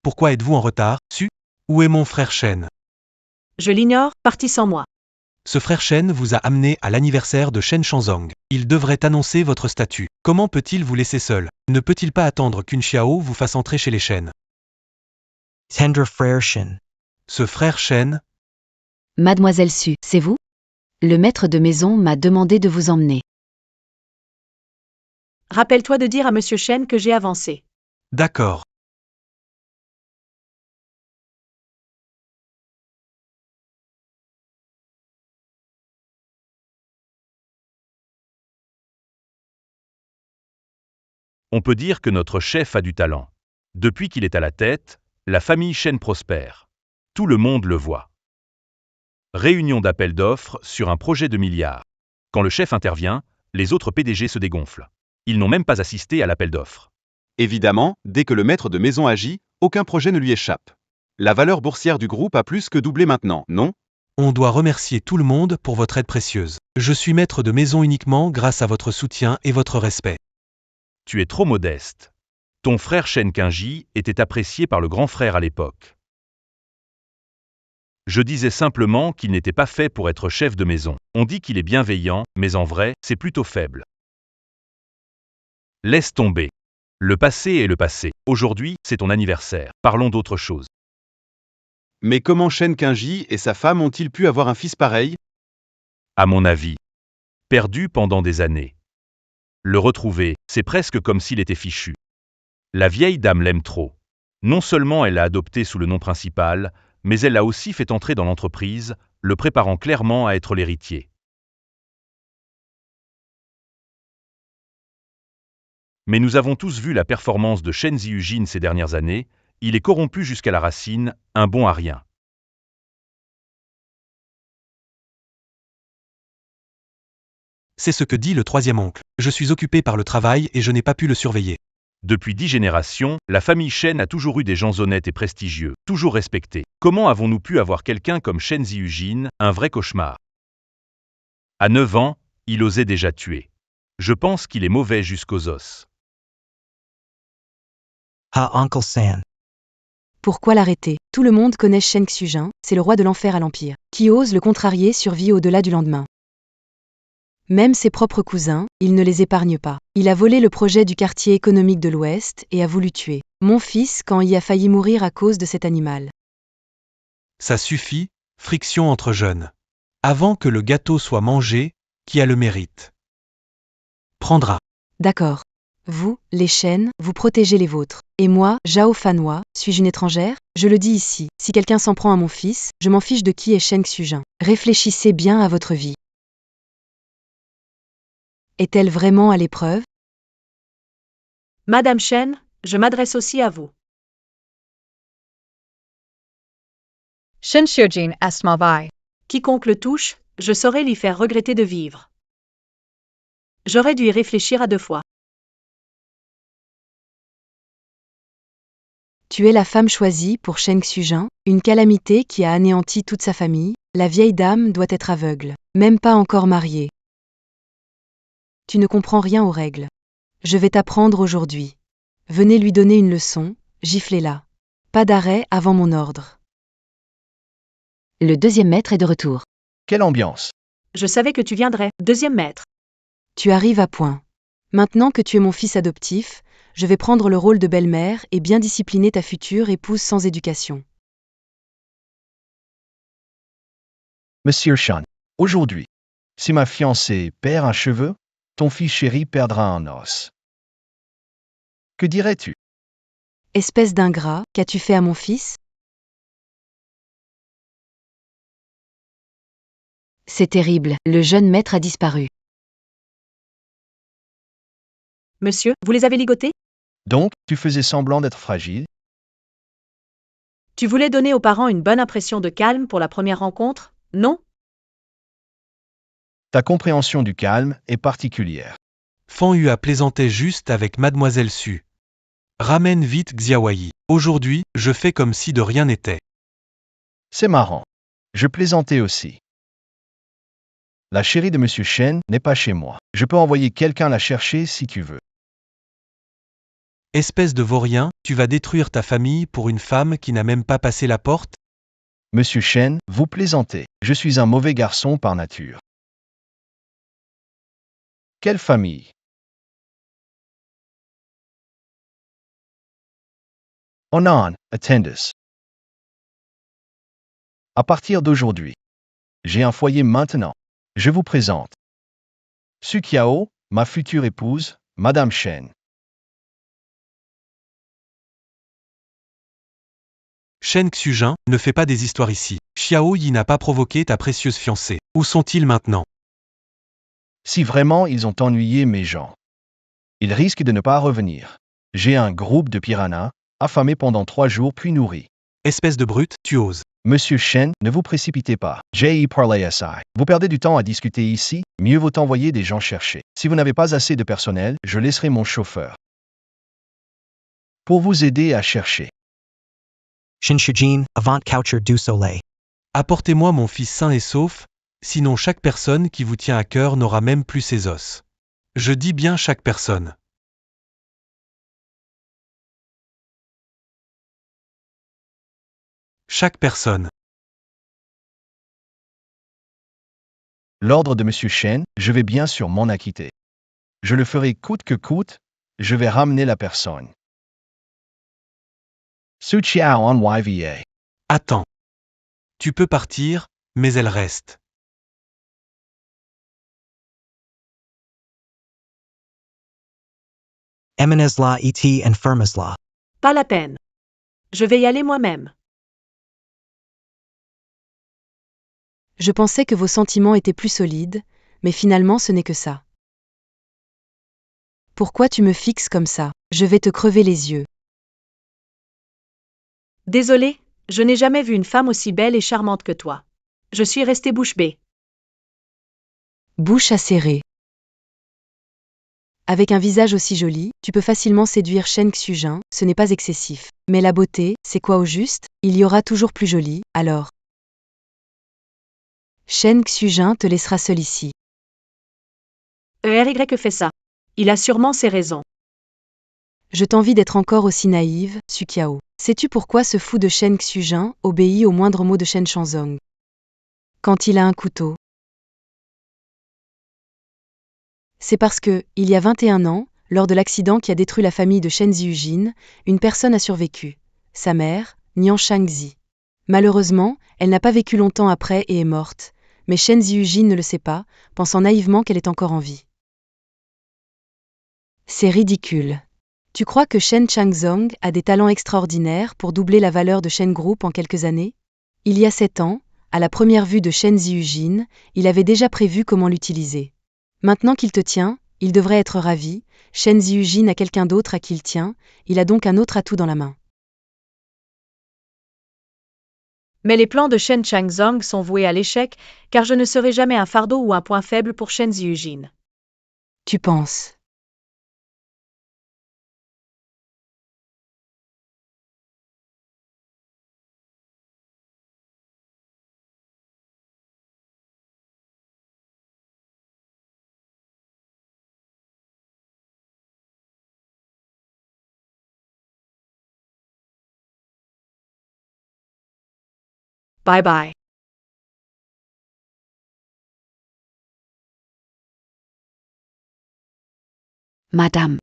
Pourquoi êtes-vous en retard, Sue? Où est mon frère Shen? Je l'ignore, parti sans moi. Ce frère Shen vous a amené à l'anniversaire de Shen Shangzong. Il devrait annoncer votre statut. Comment peut-il vous laisser seul? Ne peut-il pas attendre qu'une Xiao vous fasse entrer chez les Shen? Tender frère Shen. Ce frère Shen? Mademoiselle Sue, c'est vous? Le maître de maison m'a demandé de vous emmener. Rappelle-toi de dire à Monsieur Chen que j'ai avancé. D'accord. On peut dire que notre chef a du talent. Depuis qu'il est à la tête, la famille Chen prospère. Tout le monde le voit. Réunion d'appel d'offres sur un projet de milliards. Quand le chef intervient, les autres PDG se dégonflent. Ils n'ont même pas assisté à l'appel d'offres. Évidemment, dès que le maître de maison agit, aucun projet ne lui échappe. La valeur boursière du groupe a plus que doublé maintenant, non? On doit remercier tout le monde pour votre aide précieuse. Je suis maître de maison uniquement grâce à votre soutien et votre respect. Tu es trop modeste. Ton frère Shen Qingji était apprécié par le grand frère à l'époque. Je disais simplement qu'il n'était pas fait pour être chef de maison. On dit qu'il est bienveillant, mais en vrai, c'est plutôt faible. Laisse tomber. Le passé est le passé. Aujourd'hui, c'est ton anniversaire. Parlons d'autre chose. Mais comment Shen Qingji et sa femme ont-ils pu avoir un fils pareil? À mon avis. Perdu pendant des années. Le retrouver, c'est presque comme s'il était fichu. La vieille dame l'aime trop. Non seulement elle l'a adopté sous le nom principal, mais elle l'a aussi fait entrer dans l'entreprise, le préparant clairement à être l'héritier. Mais nous avons tous vu la performance de Shen Ziyujin ces dernières années, il est corrompu jusqu'à la racine, un bon à rien. C'est ce que dit le troisième oncle. Je suis occupé par le travail et je n'ai pas pu le surveiller. Depuis 10 générations, la famille Shen a toujours eu des gens honnêtes et prestigieux, toujours respectés. Comment avons-nous pu avoir quelqu'un comme Shen Ziyujin, un vrai cauchemar? À 9 ans, il osait déjà tuer. Je pense qu'il est mauvais jusqu'aux os. Ah, Uncle San. Pourquoi l'arrêter? Tout le monde connaît Shen Xujin, c'est le roi de l'enfer à l'Empire. Qui ose le contrarier survit au-delà du lendemain. Même ses propres cousins, il ne les épargne pas. Il a volé le projet du quartier économique de l'Ouest et a voulu tuer mon fils quand il a failli mourir à cause de cet animal. Ça suffit, friction entre jeunes. Avant que le gâteau soit mangé, qui a le mérite prendra. D'accord. Vous, les Shen, vous protégez les vôtres. Et moi, Zhao Fanhua, suis-je une étrangère? Je le dis ici, si quelqu'un s'en prend à mon fils, je m'en fiche de qui est Shen Xujin. Réfléchissez bien à votre vie. Est-elle vraiment à l'épreuve? Madame Chen, je m'adresse aussi à vous. Shen Xiujin est mauvais. Quiconque le touche, je saurais l'y faire regretter de vivre. J'aurais dû y réfléchir à 2 fois. Tu es la femme choisie pour Shen Xujin, une calamité qui a anéanti toute sa famille. La vieille dame doit être aveugle, même pas encore mariée. Tu ne comprends rien aux règles. Je vais t'apprendre aujourd'hui. Venez lui donner une leçon, giflez-la. Pas d'arrêt avant mon ordre. Le 2e maître est de retour. Quelle ambiance! Je savais que tu viendrais, 2e maître. Tu arrives à point. Maintenant que tu es mon fils adoptif, je vais prendre le rôle de belle-mère et bien discipliner ta future épouse sans éducation. Monsieur Shen, aujourd'hui, si ma fiancée perd un cheveu, ton fils chéri perdra un os. Que dirais-tu? Espèce d'ingrat, qu'as-tu fait à mon fils? C'est terrible, le jeune maître a disparu. Monsieur, vous les avez ligotés? Donc, tu faisais semblant d'être fragile? Tu voulais donner aux parents une bonne impression de calme pour la première rencontre, non? Ta compréhension du calme est particulière. Fan Yu a plaisanté juste avec Mademoiselle Su. Ramène vite Xiaowei. Aujourd'hui, je fais comme si de rien n'était. C'est marrant. Je plaisantais aussi. La chérie de Monsieur Shen n'est pas chez moi. Je peux envoyer quelqu'un la chercher si tu veux. Espèce de vaurien, tu vas détruire ta famille pour une femme qui n'a même pas passé la porte? Monsieur Shen, vous plaisantez. Je suis un mauvais garçon par nature. Quelle famille? Onan, attendez. À partir d'aujourd'hui, j'ai un foyer maintenant. Je vous présente Su Qiao, ma future épouse, Madame Shen. Shen Xujin, ne fais pas des histoires ici. Xiao Yi n'a pas provoqué ta précieuse fiancée. Où sont-ils maintenant? Si vraiment ils ont ennuyé mes gens, ils risquent de ne pas revenir. J'ai un groupe de piranhas, affamés pendant 3 jours puis nourris. Espèce de brute, tu oses. Monsieur Shen, ne vous précipitez pas. J.E. Parlay SI. Vous perdez du temps à discuter ici, mieux vaut envoyer des gens chercher. Si vous n'avez pas assez de personnel, je laisserai mon chauffeur pour vous aider à chercher. Shen Xiujin, avant coucher du soleil. Apportez-moi mon fils sain et sauf, sinon chaque personne qui vous tient à cœur n'aura même plus ses os. Je dis bien chaque personne. Chaque personne. L'ordre de Monsieur Shen, je vais bien sûr m'en acquitter. Je le ferai coûte que coûte, je vais ramener la personne. Su Qiao en YVA. Attends. Tu peux partir, mais elle reste. Eminezla et Enfermezla. Pas la peine. Je vais y aller moi-même. Je pensais que vos sentiments étaient plus solides, mais finalement ce n'est que ça. Pourquoi tu me fixes comme ça? Je vais te crever les yeux. Désolé, je n'ai jamais vu une femme aussi belle et charmante que toi. Je suis restée bouche bée. Bouche acérée. Avec un visage aussi joli, tu peux facilement séduire Shen Xujin, ce n'est pas excessif. Mais la beauté, c'est quoi au juste? Il y aura toujours plus joli, alors. Shen Xujin te laissera seul ici. ERY fait ça. Il a sûrement ses raisons. Je t'envie d'être encore aussi naïve, Su Qiao. Sais-tu pourquoi ce fou de Shen Xujin obéit au moindre mot de Shen Shangzong? Quand il a un couteau. C'est parce que, il y a 21 ans, lors de l'accident qui a détruit la famille de Shen Ziujin, une personne a survécu. Sa mère, Nian Shangzi. Malheureusement, elle n'a pas vécu longtemps après et est morte, mais Shen Ziujin ne le sait pas, pensant naïvement qu'elle est encore en vie. C'est ridicule. Tu crois que Shen Changzong a des talents extraordinaires pour doubler la valeur de Shen Group en quelques années? Il y a 7 ans, à la première vue de Shen Ziujin, il avait déjà prévu comment l'utiliser. Maintenant qu'il te tient, il devrait être ravi. Shen Ziujin a quelqu'un d'autre à qui il tient, il a donc un autre atout dans la main. Mais les plans de Shen Changzong sont voués à l'échec, car je ne serai jamais un fardeau ou un point faible pour Shen Ziyujin. Tu penses. Bye bye. Madame.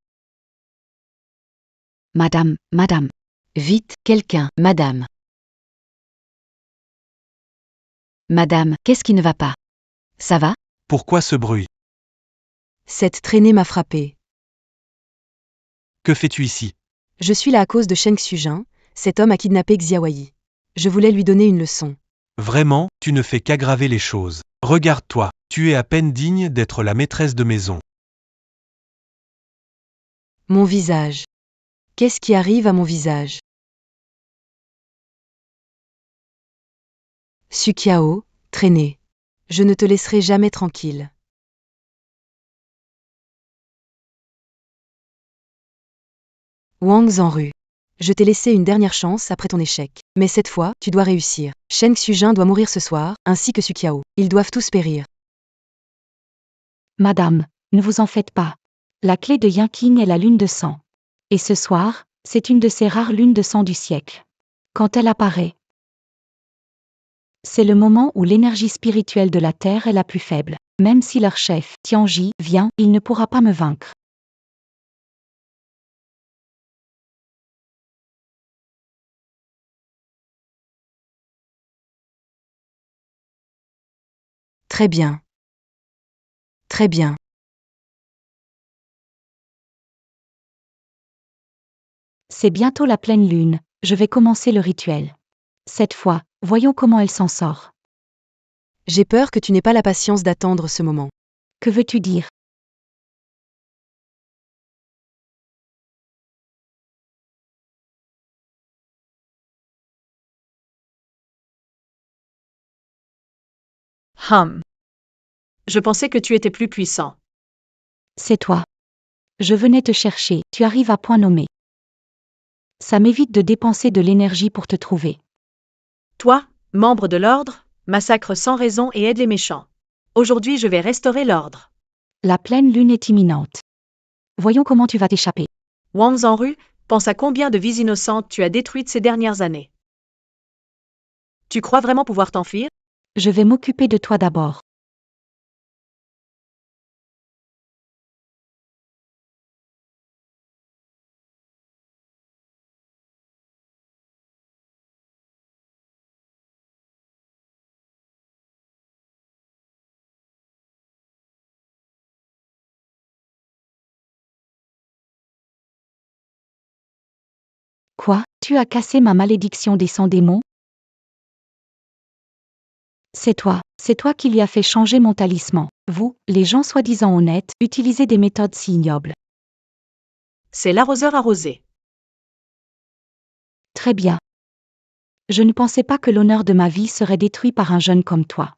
Madame, madame. Vite, quelqu'un, madame. Madame, qu'est-ce qui ne va pas? Ça va? Pourquoi ce bruit? Cette traînée m'a frappé. Que fais-tu ici? Je suis là à cause de Sheng Xujin, cet homme a kidnappé Xiaowei. Je voulais lui donner une leçon. Vraiment, tu ne fais qu'aggraver les choses. Regarde-toi, tu es à peine digne d'être la maîtresse de maison. Mon visage. Qu'est-ce qui arrive à mon visage? Sukiao, traînée. Je ne te laisserai jamais tranquille. Wang Zhanru. Je t'ai laissé une dernière chance après ton échec. Mais cette fois, tu dois réussir. Shen Xujin doit mourir ce soir, ainsi que Sukiao. Ils doivent tous périr. Madame, ne vous en faites pas. La clé de Yanqing est la lune de sang. Et ce soir, c'est une de ces rares lunes de sang du siècle. Quand elle apparaît, c'est le moment où l'énergie spirituelle de la Terre est la plus faible. Même si leur chef, Tianji, vient, il ne pourra pas me vaincre. Très bien. Très bien. C'est bientôt la pleine lune, je vais commencer le rituel. Cette fois, voyons comment elle s'en sort. J'ai peur que tu n'aies pas la patience d'attendre ce moment. Que veux-tu dire? Je pensais que tu étais plus puissant. C'est toi. Je venais te chercher, tu arrives à point nommé. Ça m'évite de dépenser de l'énergie pour te trouver. Toi, membre de l'ordre, massacre sans raison et aide les méchants. Aujourd'hui je vais restaurer l'ordre. La pleine lune est imminente. Voyons comment tu vas t'échapper. Wang Zhanru, pense à combien de vies innocentes tu as détruites ces dernières années. Tu crois vraiment pouvoir t'enfuir? Je vais m'occuper de toi d'abord. Quoi? Tu as cassé ma malédiction des 100 démons? C'est toi qui lui as fait changer mon talisman. Vous, les gens soi-disant honnêtes, utilisez des méthodes si ignobles. C'est l'arroseur arrosé. Très bien. Je ne pensais pas que l'honneur de ma vie serait détruit par un jeune comme toi.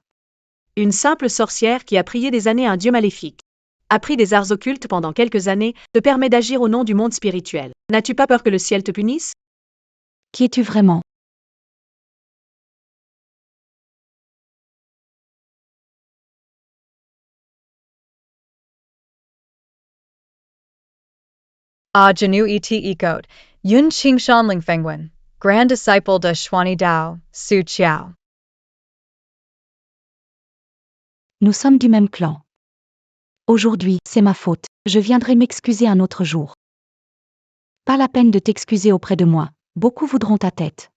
Une simple sorcière qui a prié des années à un dieu maléfique. Appris des arts occultes pendant quelques années, te permet d'agir au nom du monde spirituel. N'as-tu pas peur que le ciel te punisse? Qui es-tu vraiment? Janu et Ecode, Yun Qing Shanling Fengwen, Grand Disciple de Xuani Dao, Su Qiao. Nous sommes du même clan. Aujourd'hui, c'est ma faute, je viendrai m'excuser un autre jour. Pas la peine de t'excuser auprès de moi, beaucoup voudront ta tête.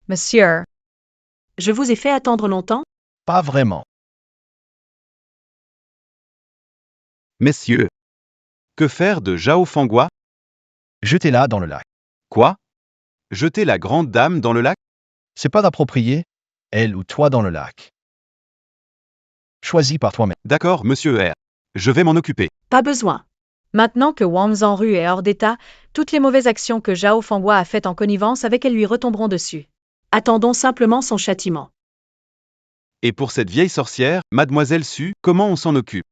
Monsieur, Je vous ai fait attendre longtemps? Pas vraiment. Messieurs, Que faire de Zhao Fanghua? Jetez-la dans le lac. Quoi? Jeter la grande dame dans le lac? C'est pas approprié, elle ou toi dans le lac. Choisis par toi-même. D'accord, monsieur R. Je vais m'en occuper. Pas besoin. Maintenant que Wang Zhenru est hors d'état, toutes les mauvaises actions que Zhao Fanghua a faites en connivence avec elle lui retomberont dessus. Attendons simplement son châtiment. Et pour cette vieille sorcière, mademoiselle Su, comment on s'en occupe?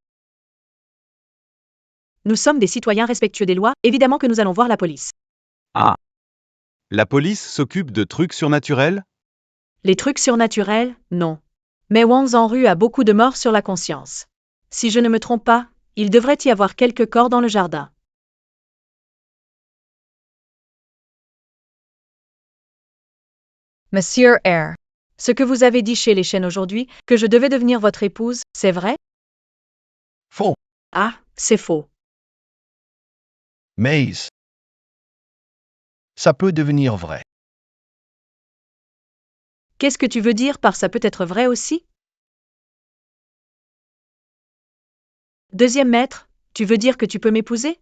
Nous sommes des citoyens respectueux des lois, évidemment que nous allons voir la police. ah, La police s'occupe de trucs surnaturels? Les trucs surnaturels, non. Mais Wang Zhenru a beaucoup de morts sur la conscience. Si je ne me trompe pas, il devrait y avoir quelques corps dans le jardin. Monsieur R. Ce que vous avez dit chez les Shen aujourd'hui, que je devais devenir votre épouse, c'est vrai? Faux. Ah, c'est faux. Mais ça peut devenir vrai. Qu'est-ce que tu veux dire par ça peut être vrai aussi? Deuxième maître, tu veux dire que tu peux m'épouser?